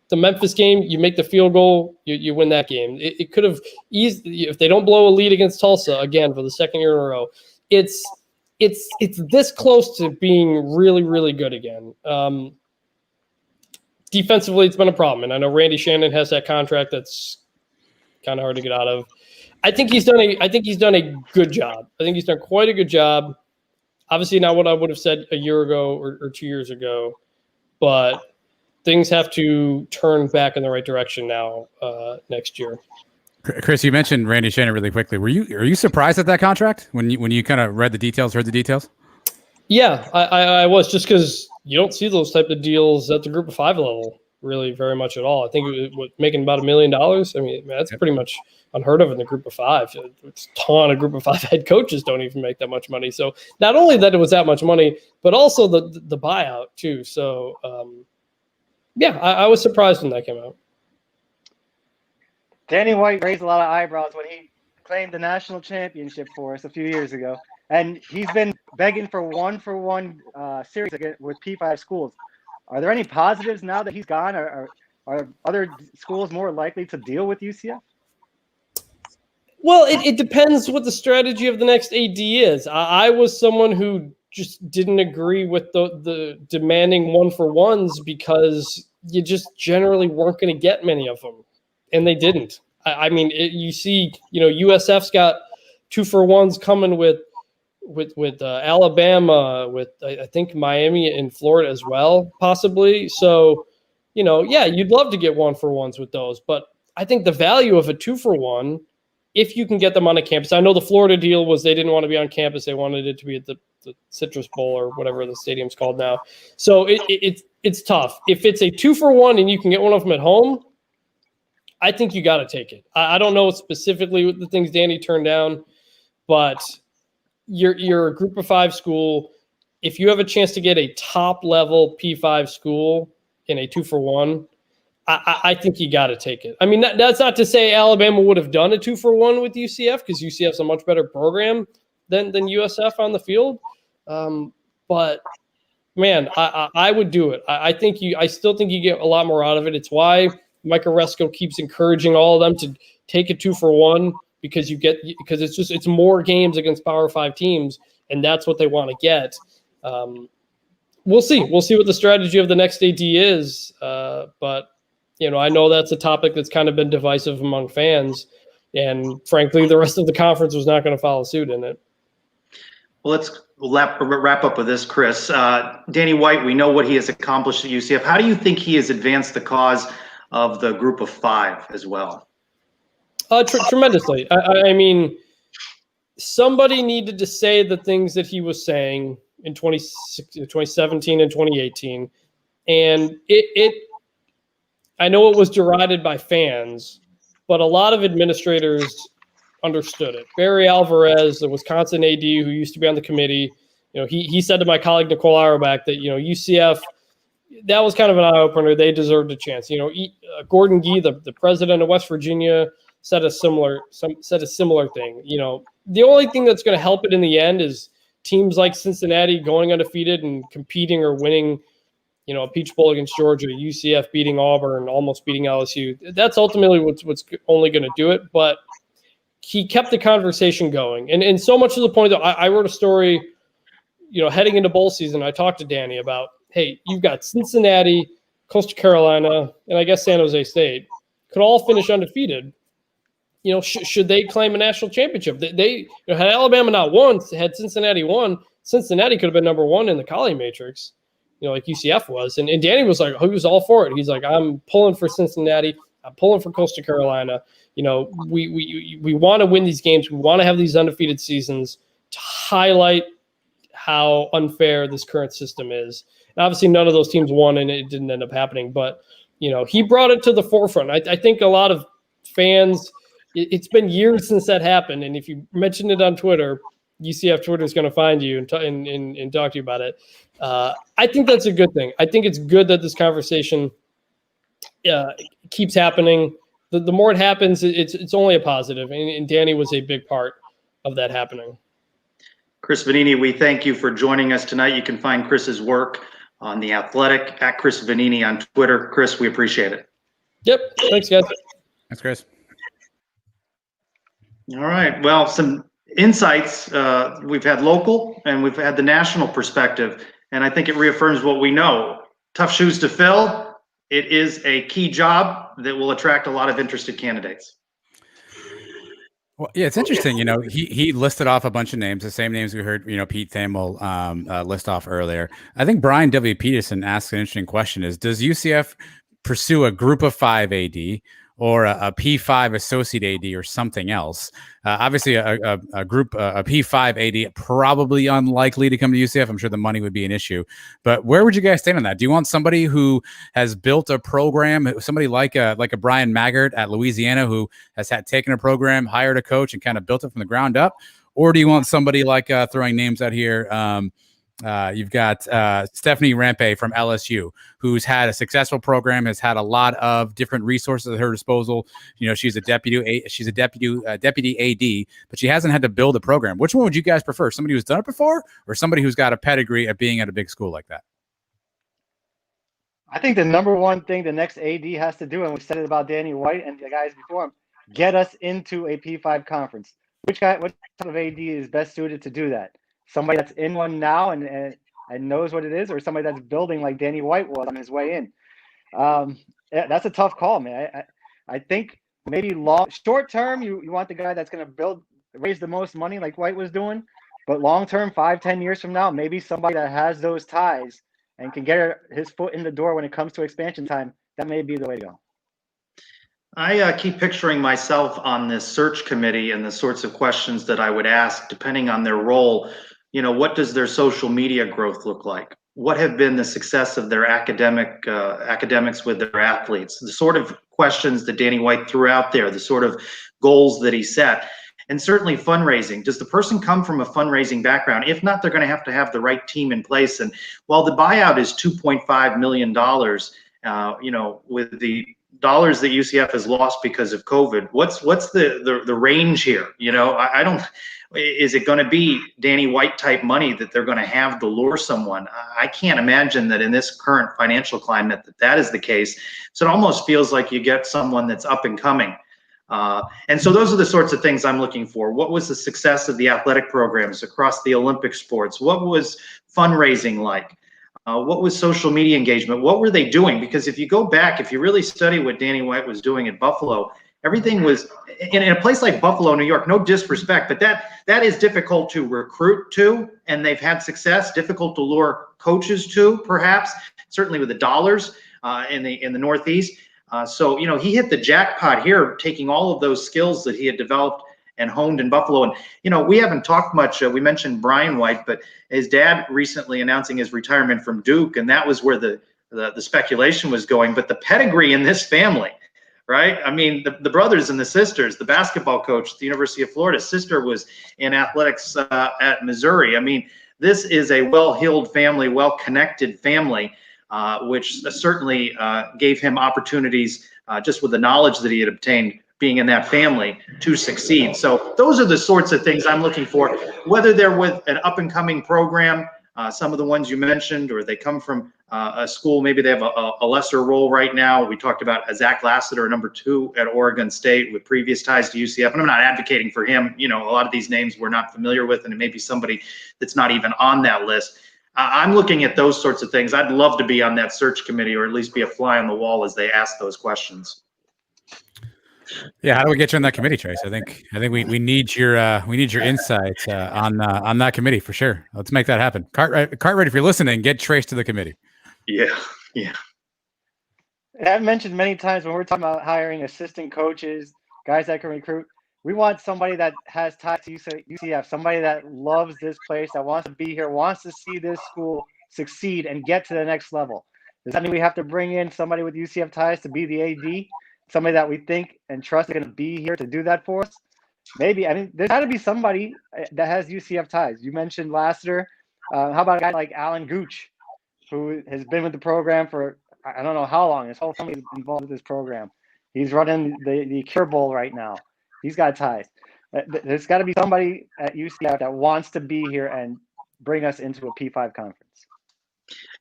The Memphis game, you make the field goal, you win that game. It could have easily, if they don't blow a lead against Tulsa again for the second year in a row, it's this close to being really, really good again. Defensively, it's been a problem, and I know Randy Shannon has that contract that's kind of hard to get out of. I think he's done a good job. I think he's done quite a good job. Obviously, not what I would have said a year ago or 2 years ago, but things have to turn back in the right direction now next year. Chris, you mentioned Randy Shannon really quickly. Are you surprised at that contract when you kind of heard the details? Yeah, I was, just because you don't see those type of deals at the Group of 5 level really very much at all. I think it was making about $1 million. I mean, that's pretty much unheard of in the Group of 5. It's a ton of Group of 5 head coaches don't even make that much money. So not only that it was that much money, but also the buyout too. So yeah, I was surprised when that came out. Danny White raised a lot of eyebrows when he claimed the national championship for us a few years ago. And he's been begging for one series again with P5 schools. Are there any positives now that he's gone? Are other schools more likely to deal with UCF? Well, it depends what the strategy of the next AD is. I was someone who just didn't agree with the demanding 1-for-1s because you just generally weren't going to get many of them, and they didn't. I mean, you see, USF's got 2-for-1s coming with Alabama, with I think Miami and Florida as well, possibly. So, yeah, you'd love to get 1-for-1s with those, but I think the value of a 2-for-1, if you can get them on a campus. I know the Florida deal was they didn't want to be on campus; they wanted it to be at the Citrus Bowl or whatever the stadium's called now. So it's tough. If it's a 2-for-1 and you can get one of them at home, I think you got to take it. I don't know specifically what the things Danny turned down, but you're a group of 5 school. If you have a chance to get a top level P5 school in a 2-for-1, I think you got to take it. I mean, that's not to say Alabama would have done a 2-for-1 with UCF because UCF's a much better program than USF on the field. But man, I would do it. I still think you get a lot more out of it. It's why Mike Oresco keeps encouraging all of them to take a 2-for-1 because it's more games against Power 5 teams, and that's what they want to get. We'll see. We'll see what the strategy of the next AD is. But I know that's a topic that's kind of been divisive among fans, and frankly, the rest of the conference was not going to follow suit in it. Well, let's wrap up with this, Chris. Danny White, we know what he has accomplished at UCF. How do you think he has advanced the cause of the group of 5 as well? Tremendously. I mean, somebody needed to say the things that he was saying in 2017 and 2018. And I know it was derided by fans, but a lot of administrators understood it. Barry Alvarez, the Wisconsin AD who used to be on the committee, he said to my colleague Nicole Auerbach that, UCF, that was kind of an eye-opener. They deserved a chance. Gordon Gee, the president of West Virginia, said a similar thing. The only thing that's going to help it in the end is teams like Cincinnati going undefeated and competing or winning, a Peach Bowl against Georgia, UCF beating Auburn, almost beating LSU. That's ultimately what's only going to do it. But he kept the conversation going. And so much to the point that I wrote a story, heading into bowl season. I talked to Danny about, hey, you've got Cincinnati, Coastal Carolina, and I guess San Jose State could all finish undefeated. Should they claim a national championship? They had Alabama not won, had Cincinnati won, Cincinnati could have been number 1 in the Colley matrix, like UCF was. And Danny was like, he was all for it. He's like, I'm pulling for Cincinnati. I'm pulling for Coastal Carolina. We want to win these games. We want to have these undefeated seasons to highlight how unfair this current system is. And obviously, none of those teams won, and it didn't end up happening. But, he brought it to the forefront. I think a lot of fans, it's been years since that happened. And if you mention it on Twitter, UCF Twitter is going to find you and talk to you about it. I think that's a good thing. I think it's good that this conversation keeps happening. The more it happens, it's only a positive. And Danny was a big part of that happening. Chris Benini, we thank you for joining us tonight. You can find Chris's work on The Athletic at Chris Benini on Twitter. Chris, we appreciate it. Yep. Thanks, guys. Thanks, Chris. All right. Well, some insights. We've had local and we've had the national perspective. And I think it reaffirms what we know. Tough shoes to fill. It is a key job that will attract a lot of interested candidates. Well, yeah, it's interesting. He listed off a bunch of names, the same names we heard, Pete Thamel list off earlier. I think Brian W. Peterson asked an interesting question: does UCF pursue a group of 5 AD or a P5 associate AD or something else? Obviously, a P5 AD probably unlikely to come to UCF. I'm sure the money would be an issue. But where would you guys stand on that? Do you want somebody who has built a program, somebody like a Brian Maggart at Louisiana who has taken a program, hired a coach, and kind of built it from the ground up? Or do you want somebody like, throwing names out here, You've got Stephanie Rampe from LSU, who's had a successful program, has had a lot of different resources at her disposal. You know, she's a deputy AD, but she hasn't had to build a program. Which one would you guys prefer? Somebody who's done it before, or somebody who's got a pedigree at being at a big school like that? I think the number one thing the next AD has to do, and we said it about Danny White and the guys before him, get us into a P5 conference. What type of AD is best suited to do that? Somebody that's in one now and knows what it is, or somebody that's building like Danny White was on his way in? That's a tough call, man. I think maybe short term, you want the guy that's going to raise the most money like White was doing, but long term, 5-10 years from now, maybe somebody that has those ties and can get his foot in the door when it comes to expansion time, that may be the way to go. I keep picturing myself on this search committee and the sorts of questions that I would ask depending on their role. You know, what does their social media growth look like? What have been the success of their academics with their athletes? The sort of questions that Danny White threw out there, the sort of goals that he set. And certainly fundraising. Does the person come from a fundraising background? If not, they're going to have the right team in place. And while the buyout is $2.5 million, you know, with the dollars that UCF has lost because of COVID, what's the range here? You know, I don't. Is it going to be Danny White type money that they're going to have to lure someone? I can't imagine that in this current financial climate that is the case. So it almost feels like you get someone that's up and coming. And so those are the sorts of things I'm looking for. What was the success of the athletic programs across the Olympic sports? What was fundraising like? What was social media engagement? What were they doing? Because if you go back, if you really study what Danny White was doing at Buffalo, everything was in a place like Buffalo, New York, no disrespect, but that is difficult to recruit to, and they've had success, difficult to lure coaches to, perhaps, certainly with the dollars in the Northeast. So, you know, he hit the jackpot here, taking all of those skills that he had developed and honed in Buffalo. And, you know, we haven't talked much. We mentioned Brian White, but his dad recently announcing his retirement from Duke, and that was where the speculation was going. But the pedigree in this family, right? I mean, the brothers and the sisters, the basketball coach at the University of Florida, sister was in athletics at Missouri. I mean, this is a well-heeled family, well-connected family. Which certainly gave him opportunities just with the knowledge that he had obtained being in that family to succeed. So those are the sorts of things I'm looking for, whether they're with an up-and-coming program, some of the ones you mentioned, or they come from a school, maybe they have a lesser role right now. We talked about Zach Lasseter, number 2 at Oregon State with previous ties to UCF. And I'm not advocating for him. You know, a lot of these names we're not familiar with, and it may be somebody that's not even on that list. I'm looking at those sorts of things. I'd love to be on that search committee, or at least be a fly on the wall as they ask those questions. Yeah, how do we get you on that committee, Trace? I think we need your insights on that committee for sure. Let's make that happen. Cartwright, if you're listening, get Trace to the committee. Yeah. And I've mentioned many times when we're talking about hiring assistant coaches, guys that can recruit, we want somebody that has ties to UCF, somebody that loves this place, that wants to be here, wants to see this school succeed and get to the next level. Does that mean we have to bring in somebody with UCF ties to be the AD? Somebody that we think and trust is going to be here to do that for us? Maybe. I mean, there's got to be somebody that has UCF ties. You mentioned Lasseter. How about a guy like Alan Gooch, who has been with the program for I don't know how long. His whole family is involved with this program. He's running the Cure Bowl right now. He's got ties. There's got to be somebody at UCF that wants to be here and bring us into a P5 conference.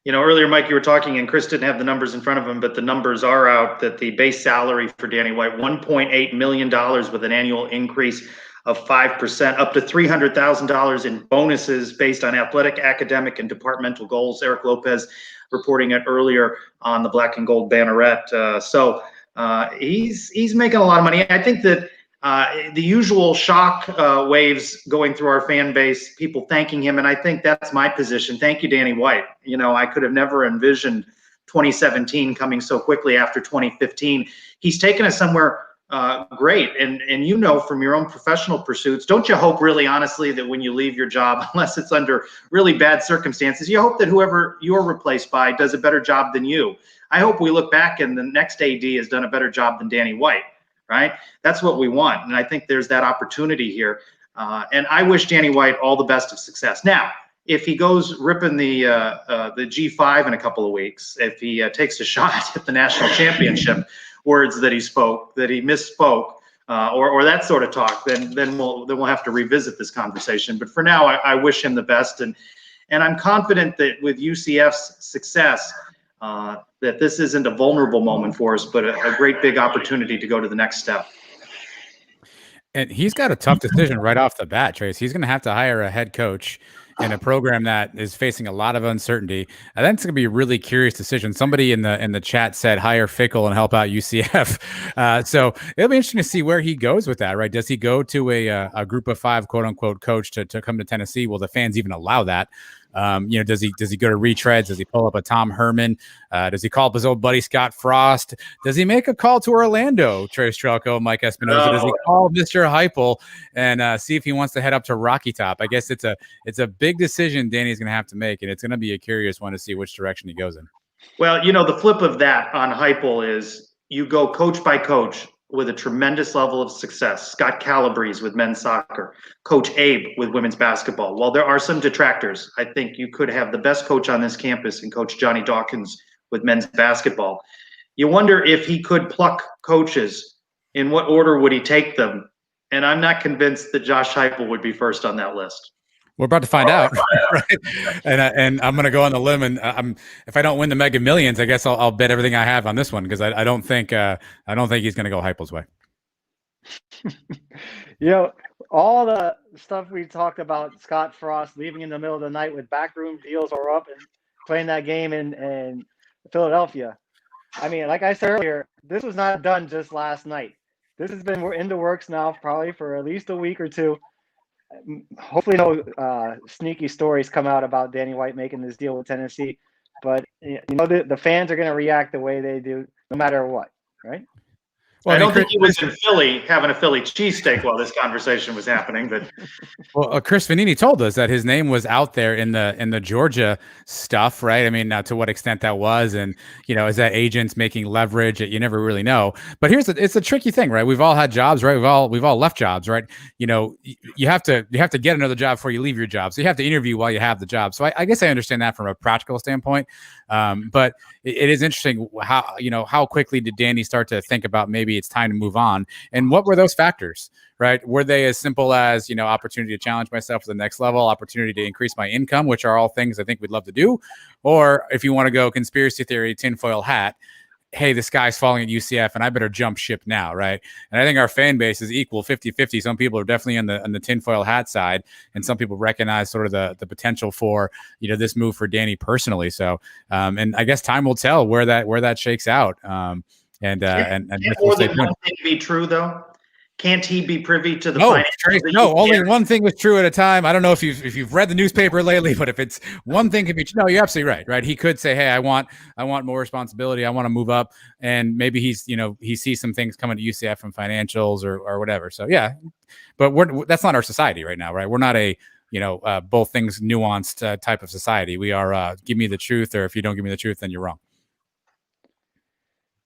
You know, earlier, Mike, you were talking, and Chris didn't have the numbers in front of him, but the numbers are out that the base salary for Danny White, $1.8 million with an annual increase of 5%, up to $300,000 in bonuses based on athletic, academic, and departmental goals. Eric Lopez reporting it earlier on the Black and Gold Banneret. So he's making a lot of money. I think that the usual shock waves going through our fan base, people thanking him, and I think that's my position. Thank you, Danny White. You know, I could have never envisioned 2017 coming so quickly after 2015. He's taken us somewhere great, and you know from your own professional pursuits, don't you hope really honestly that when you leave your job, unless it's under really bad circumstances, you hope that whoever you're replaced by does a better job than you. I hope we look back and the next AD has done a better job than Danny White. Right? That's what we want. And I think there's that opportunity here. And I wish Danny White all the best of success. Now, if he goes ripping the G5 in a couple of weeks, if he takes a shot at the national championship words that he misspoke, or that sort of talk, then we'll have to revisit this conversation. But for now, I wish him the best, and I'm confident that with UCF's success, that this isn't a vulnerable moment for us, but a great big opportunity to go to the next step. And he's got a tough decision right off the bat, Trace. He's going to have to hire a head coach in a program that is facing a lot of uncertainty. I think it's going to be a really curious decision. Somebody in the chat said hire Fickle and help out UCF. So it'll be interesting to see where he goes with that, right? Does he go to a group of 5 quote unquote coach to come to Tennessee? Will the fans even allow that? Does he go to retreads? Does he pull up a Tom Herman? Does he call up his old buddy Scott Frost? Does he make a call to Orlando, Trace Trylko, Mike Espinoza? Does he call Mr. Heupel and see if he wants to head up to Rocky Top? I guess it's a big decision Danny's going to have to make, and it's going to be a curious one to see which direction he goes in. Well, the flip of that on Heupel is you go coach by coach with a tremendous level of success. Scott Calabrese with men's soccer, Coach Abe with women's basketball. While there are some detractors, I think you could have the best coach on this campus in Coach Johnny Dawkins with men's basketball. You wonder if he could pluck coaches. In what order would he take them? And I'm not convinced that Josh Heupel would be first on that list. We're about to find out, right? And I'm going to go on the limb, and if I don't win the Mega Millions, I guess I'll bet everything I have on this one, because I don't think he's going to go Heupel's way. All the stuff we talked about, Scott Frost leaving in the middle of the night with backroom deals or up and playing that game in Philadelphia. I mean, like I said earlier, this was not done just last night. This has been in the works now probably for at least a week or two. Hopefully no sneaky stories come out about Danny White making this deal with Tennessee, but the fans are going to react the way they do no matter what, right? Well, I don't think he was in Philly having a Philly cheesesteak while this conversation was happening. But Chris Benini told us that his name was out there in the Georgia stuff, right? I mean, now to what extent that was, and is that agents making leverage? You never really know. But it's a tricky thing, right? We've all had jobs, right? We've all left jobs, right? You have to get another job before you leave your job, so you have to interview while you have the job. So I guess I understand that from a practical standpoint. But it is interesting how quickly did Danny start to think about maybe it's time to move on, and what were those factors, right? Were they as simple as opportunity to challenge myself to the next level, opportunity to increase my income, which are all things I think we'd love to do, or if you want to go conspiracy theory, tinfoil hat, hey, the sky's falling at UCF and I better jump ship now, right? And I think our fan base is equal 50-50. Some people are definitely on the tinfoil hat side, and some people recognize sort of the potential for this move for Danny personally. So and I guess time will tell where that shakes out. And more than one thing be true though. Can't he be privy to the No, only one thing was true at a time. I don't know if you've read the newspaper lately, but if it's one thing can be true. No, you're absolutely right. Right. He could say, hey, I want more responsibility. I want to move up. And maybe he sees some things coming to UCF from financials or whatever. So yeah, but that's not our society right now, right? We're not a both things nuanced type of society. We are give me the truth, or if you don't give me the truth, then you're wrong.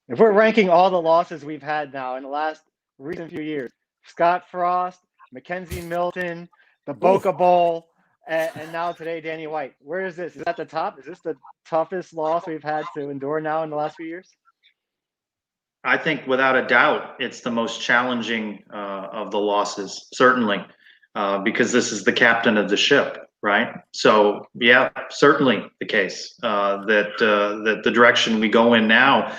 If we're ranking all the losses we've had now in the last recent few years, Scott Frost, Mackenzie Milton, the Boca Bowl, and now today Danny White. Where is this? Is that the top? Is this the toughest loss we've had to endure now in the last few years? I think without a doubt, it's the most challenging of the losses, certainly, because this is the captain of the ship, right? So yeah, certainly the case that the direction we go in now.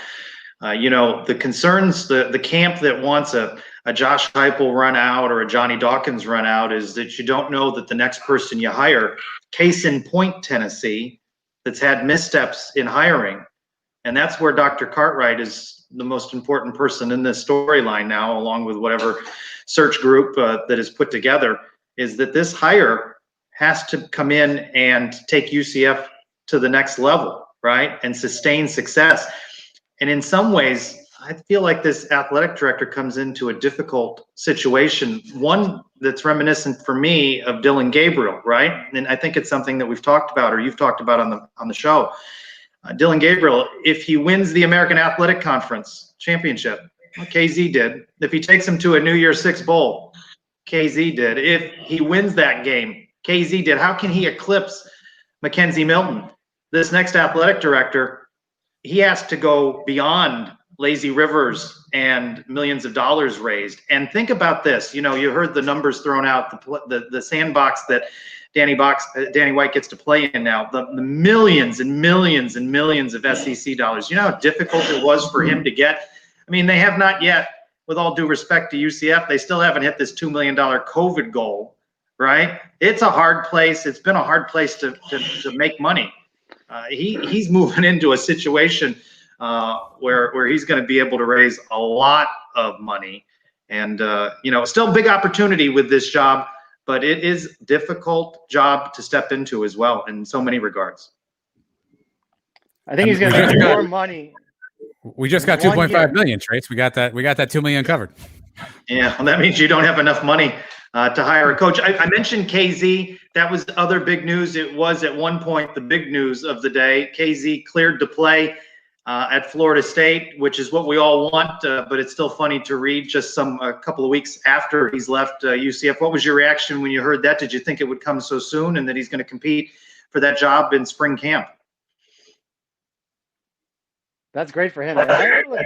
The concerns, the camp that wants a Josh Heupel run out or a Johnny Dawkins run out is that you don't know that the next person you hire, case in point, Tennessee, that's had missteps in hiring. And that's where Dr. Cartwright is the most important person in this storyline now, along with whatever search group that is put together, is that this hire has to come in and take UCF to the next level, right? And sustain success. And in some ways, I feel like this athletic director comes into a difficult situation, one that's reminiscent for me of Dylan Gabriel, right? And I think it's something that we've talked about, or you've talked about on the show. Dylan Gabriel, if he wins the American Athletic Conference championship, KZ did. If he takes him to a New Year's Six bowl, KZ did. If he wins that game, KZ did. How can he eclipse Mackenzie Milton? This next athletic director, he has to go beyond lazy rivers and millions of dollars raised. And think about this. You heard the numbers thrown out, the sandbox that Danny White gets to play in now, the millions and millions and millions of SEC dollars. You know how difficult it was for him to get? I mean, they have not yet, with all due respect to UCF, they still haven't hit this $2 million COVID goal, right? It's a hard place. It's been a hard place to make money. He's moving into a situation where he's going to be able to raise a lot of money, and still a big opportunity with this job, but it is a difficult job to step into as well in so many regards. I think he's going to make more money. We just got 2.5 million, Trace. We got that 2 million covered. Yeah, well, that means you don't have enough money to hire a coach. I mentioned KZ. That was the other big news. It was at one point the big news of the day. KZ cleared to play at Florida State, which is what we all want, but it's still funny to read just a couple of weeks after he's left UCF. What was your reaction when you heard that? Did you think it would come so soon and that he's going to compete for that job in spring camp? That's great for him.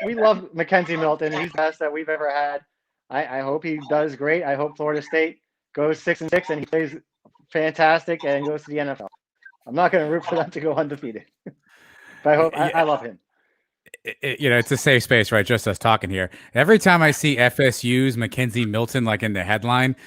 We love Mackenzie Milton. He's the best that we've ever had. I hope he does great. I hope Florida State goes 6-6 and he plays fantastic and goes to the NFL. I'm not going to root for them to go undefeated, but I love him. It's a safe space, right? Just us talking here. Every time I see FSU's Mackenzie Milton, like in the headline,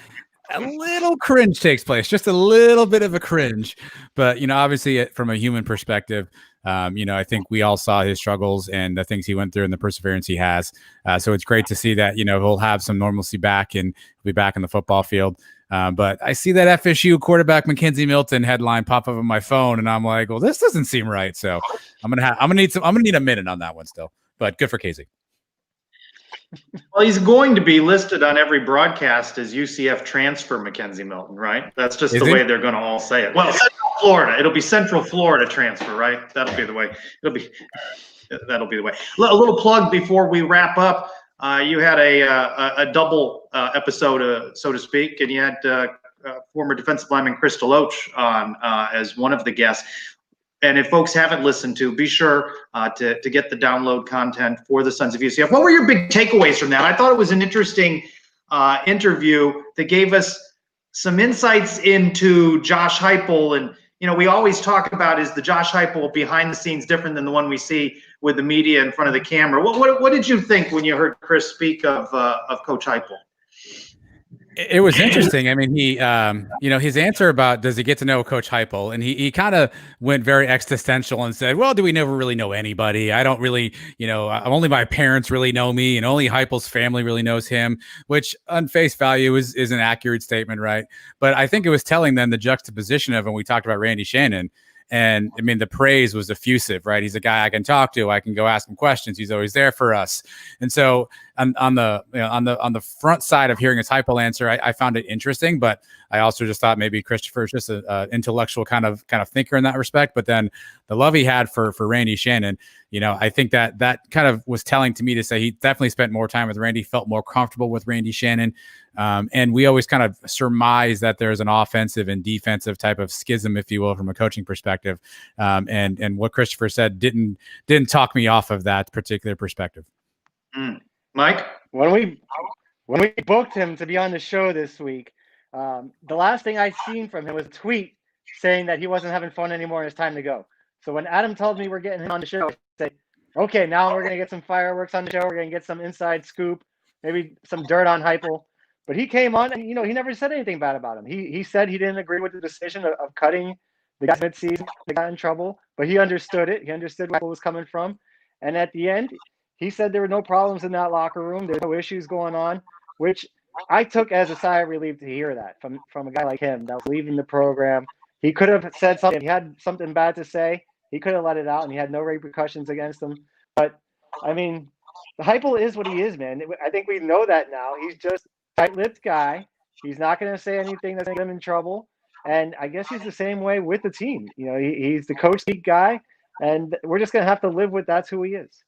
a little cringe takes place, just a little bit of a cringe. But, obviously from a human perspective, I think we all saw his struggles and the things he went through and the perseverance he has. So it's great to see that, he'll have some normalcy back and be back in the football field. But I see that FSU quarterback Mackenzie Milton headline pop up on my phone, and I'm like, well, this doesn't seem right. So I'm gonna need a minute on that one still. But good for Casey. Well, he's going to be listed on every broadcast as UCF transfer Mackenzie Milton, right? That's just the way they're going to all say it. Well, Central Florida. It'll be Central Florida transfer, right? That'll be the way. That'll be the way. A little plug before we wrap up. You had a double episode, so to speak, and you had former defensive lineman Chris DeLoach on as one of the guests. And if folks haven't listened to, be sure to get the download content for the Sons of UCF. What were your big takeaways from that? I thought it was an interesting interview that gave us some insights into Josh Heupel. And, we always talk about, is the Josh Heupel behind the scenes different than the one we see with the media in front of the camera? What did you think when you heard Chris speak of Coach Heupel? It was interesting. I mean, he, his answer about does he get to know Coach Heupel, and he kind of went very existential and said, well, do we never really know anybody? I don't really, only my parents really know me, and only Heupel's family really knows him, which on face value is an accurate statement, right? But I think it was telling them the juxtaposition of when we talked about Randy Shannon. And I mean, the praise was effusive, right? He's a guy I can talk to. I can go ask him questions. He's always there for us. And so on the front side of hearing his Heupel answer, I found it interesting, but I also just thought maybe Christopher's just an intellectual kind of thinker in that respect. But then the love he had for Randy Shannon, I think that kind of was telling to me to say he definitely spent more time with Randy, felt more comfortable with Randy Shannon. And we always kind of surmise that there's an offensive and defensive type of schism, if you will, from a coaching perspective. And what Christopher said didn't talk me off of that particular perspective. Mike? When we booked him to be on the show this week, the last thing I'd seen from him was a tweet saying that he wasn't having fun anymore and it's time to go. So when Adam told me we're getting him on the show, I said, okay, now we're going to get some fireworks on the show. We're going to get some inside scoop, maybe some dirt on Heupel. But he came on and, he never said anything bad about him. He said he didn't agree with the decision of cutting the guys mid-season. They got in trouble, but he understood it. He understood where it was coming from. And at the end, he said there were no problems in that locker room. There's no issues going on, which I took as a sigh of relief to hear that from a guy like him that was leaving the program. He could have said something. If he had something bad to say, he could have let it out, and he had no repercussions against him. But, I mean, the Heupel is what he is, man. I think we know that now. He's just tight-lipped guy. He's not going to say anything that's going to get him in trouble. And I guess he's the same way with the team. He's the coach speak guy, and we're just going to have to live with that's who he is.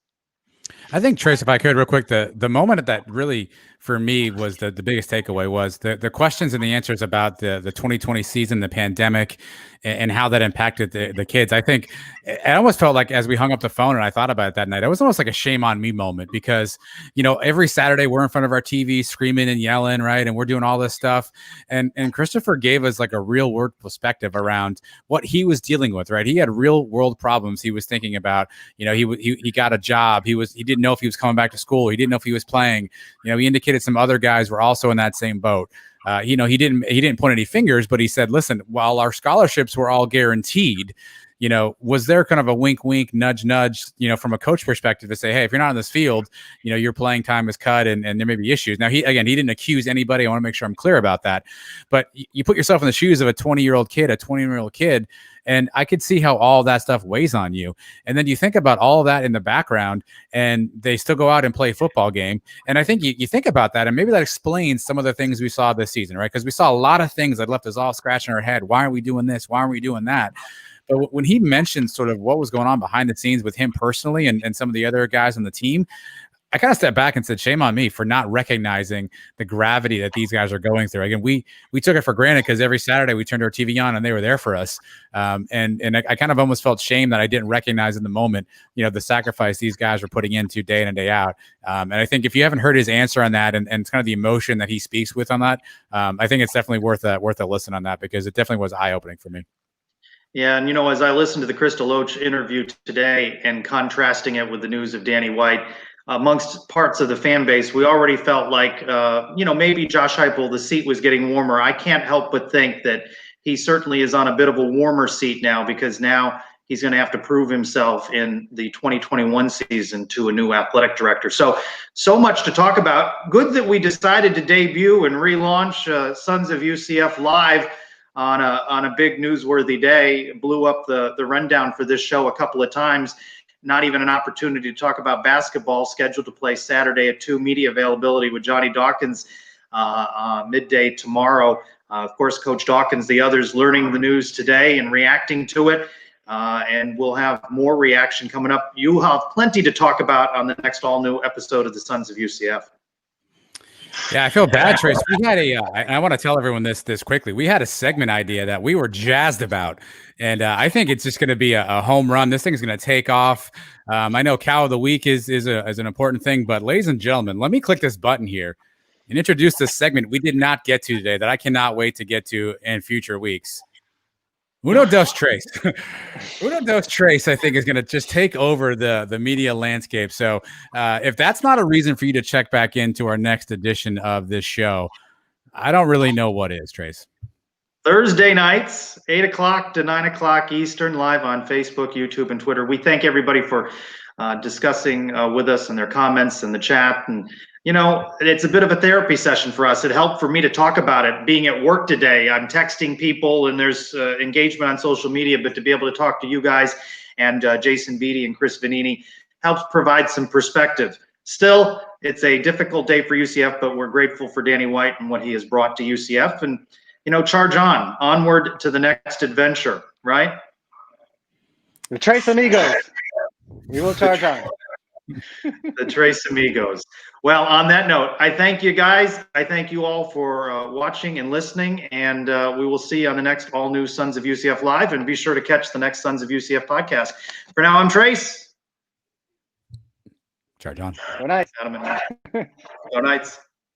I think, Trace, if I could real quick, the moment that really for me was the biggest takeaway was the questions and the answers about the 2020 season, the pandemic, and how that impacted the kids. I think I almost felt like as we hung up the phone and I thought about it that night, it was almost like a shame on me moment because, every Saturday we're in front of our TV screaming and yelling, right? And we're doing all this stuff. And Christopher gave us like a real world perspective around what he was dealing with, right? He had real world problems he was thinking about. He got a job. He didn't know if he was coming back to school. He didn't know if he was playing. He indicated some other guys were also in that same boat. He didn't point any fingers, but he said, listen, while our scholarships were all guaranteed, was there kind of a wink, wink, nudge, nudge, from a coach perspective to say, hey, if you're not on this field, your playing time is cut and there may be issues. Now, he didn't accuse anybody. I want to make sure I'm clear about that. But you put yourself in the shoes of a 20-year-old kid, and I could see how all that stuff weighs on you. And then you think about all that in the background and they still go out and play a football game. And I think you think about that and maybe that explains some of the things we saw this season, right? Because we saw a lot of things that left us all scratching our head. Why are we doing this? Why aren't we doing that? But when he mentioned sort of what was going on behind the scenes with him personally and some of the other guys on the team, I kind of stepped back and said, shame on me for not recognizing the gravity that these guys are going through. Again, we took it for granted because every Saturday we turned our TV on and they were there for us. And I kind of almost felt shame that I didn't recognize in the moment, the sacrifice these guys are putting into day in and day out. And I think if you haven't heard his answer on that and kind of the emotion that he speaks with on that, I think it's definitely worth a listen on that because it definitely was eye-opening for me. Yeah, and as I listened to the Crystal Loach interview today and contrasting it with the news of Danny White, amongst parts of the fan base, we already felt like, maybe Josh Heupel, the seat was getting warmer. I can't help but think that he certainly is on a bit of a warmer seat now because now he's going to have to prove himself in the 2021 season to a new athletic director. So much to talk about. Good that we decided to debut and relaunch Sons of UCF Live on a big newsworthy day. Blew up the rundown for this show a couple of times. Not even an opportunity to talk about basketball, scheduled to play Saturday at 2, media availability with Johnny Dawkins midday tomorrow. Of course, Coach Dawkins, the others learning the news today and reacting to it. And we'll have more reaction coming up. You have plenty to talk about on the next all-new episode of the Sons of UCF. Yeah, I feel bad, Trace. We had I want to tell everyone this quickly. We had a segment idea that we were jazzed about, and I think it's just going to be a home run. This thing's going to take off. I know Cow of the Week is an important thing, but ladies and gentlemen, let me click this button here and introduce this segment we did not get to today that I cannot wait to get to in future weeks. Uno Dos Tres. Uno Dos Tres, I think, is going to just take over the media landscape. So if that's not a reason for you to check back into our next edition of this show, I don't really know what is, Trace. Thursday nights, 8 o'clock to 9 o'clock Eastern, live on Facebook, YouTube, and Twitter. We thank everybody for discussing with us and their comments in the chat. And it's a bit of a therapy session for us. It helped for me to talk about it. Being at work today, I'm texting people and there's engagement on social media, but to be able to talk to you guys and Jason Beatty and Chris Benini helps provide some perspective. Still, it's a difficult day for UCF, but we're grateful for Danny White and what he has brought to UCF. And, charge onward to the next adventure, right? The Trace Amigos. We will charge on. The Trace Amigos. Well, on that note, I thank you guys. I thank you all for watching and listening, and we will see you on the next all-new Sons of UCF Live, and be sure to catch the next Sons of UCF podcast. For now, I'm Trace. Charge on. Good night. Go Knights.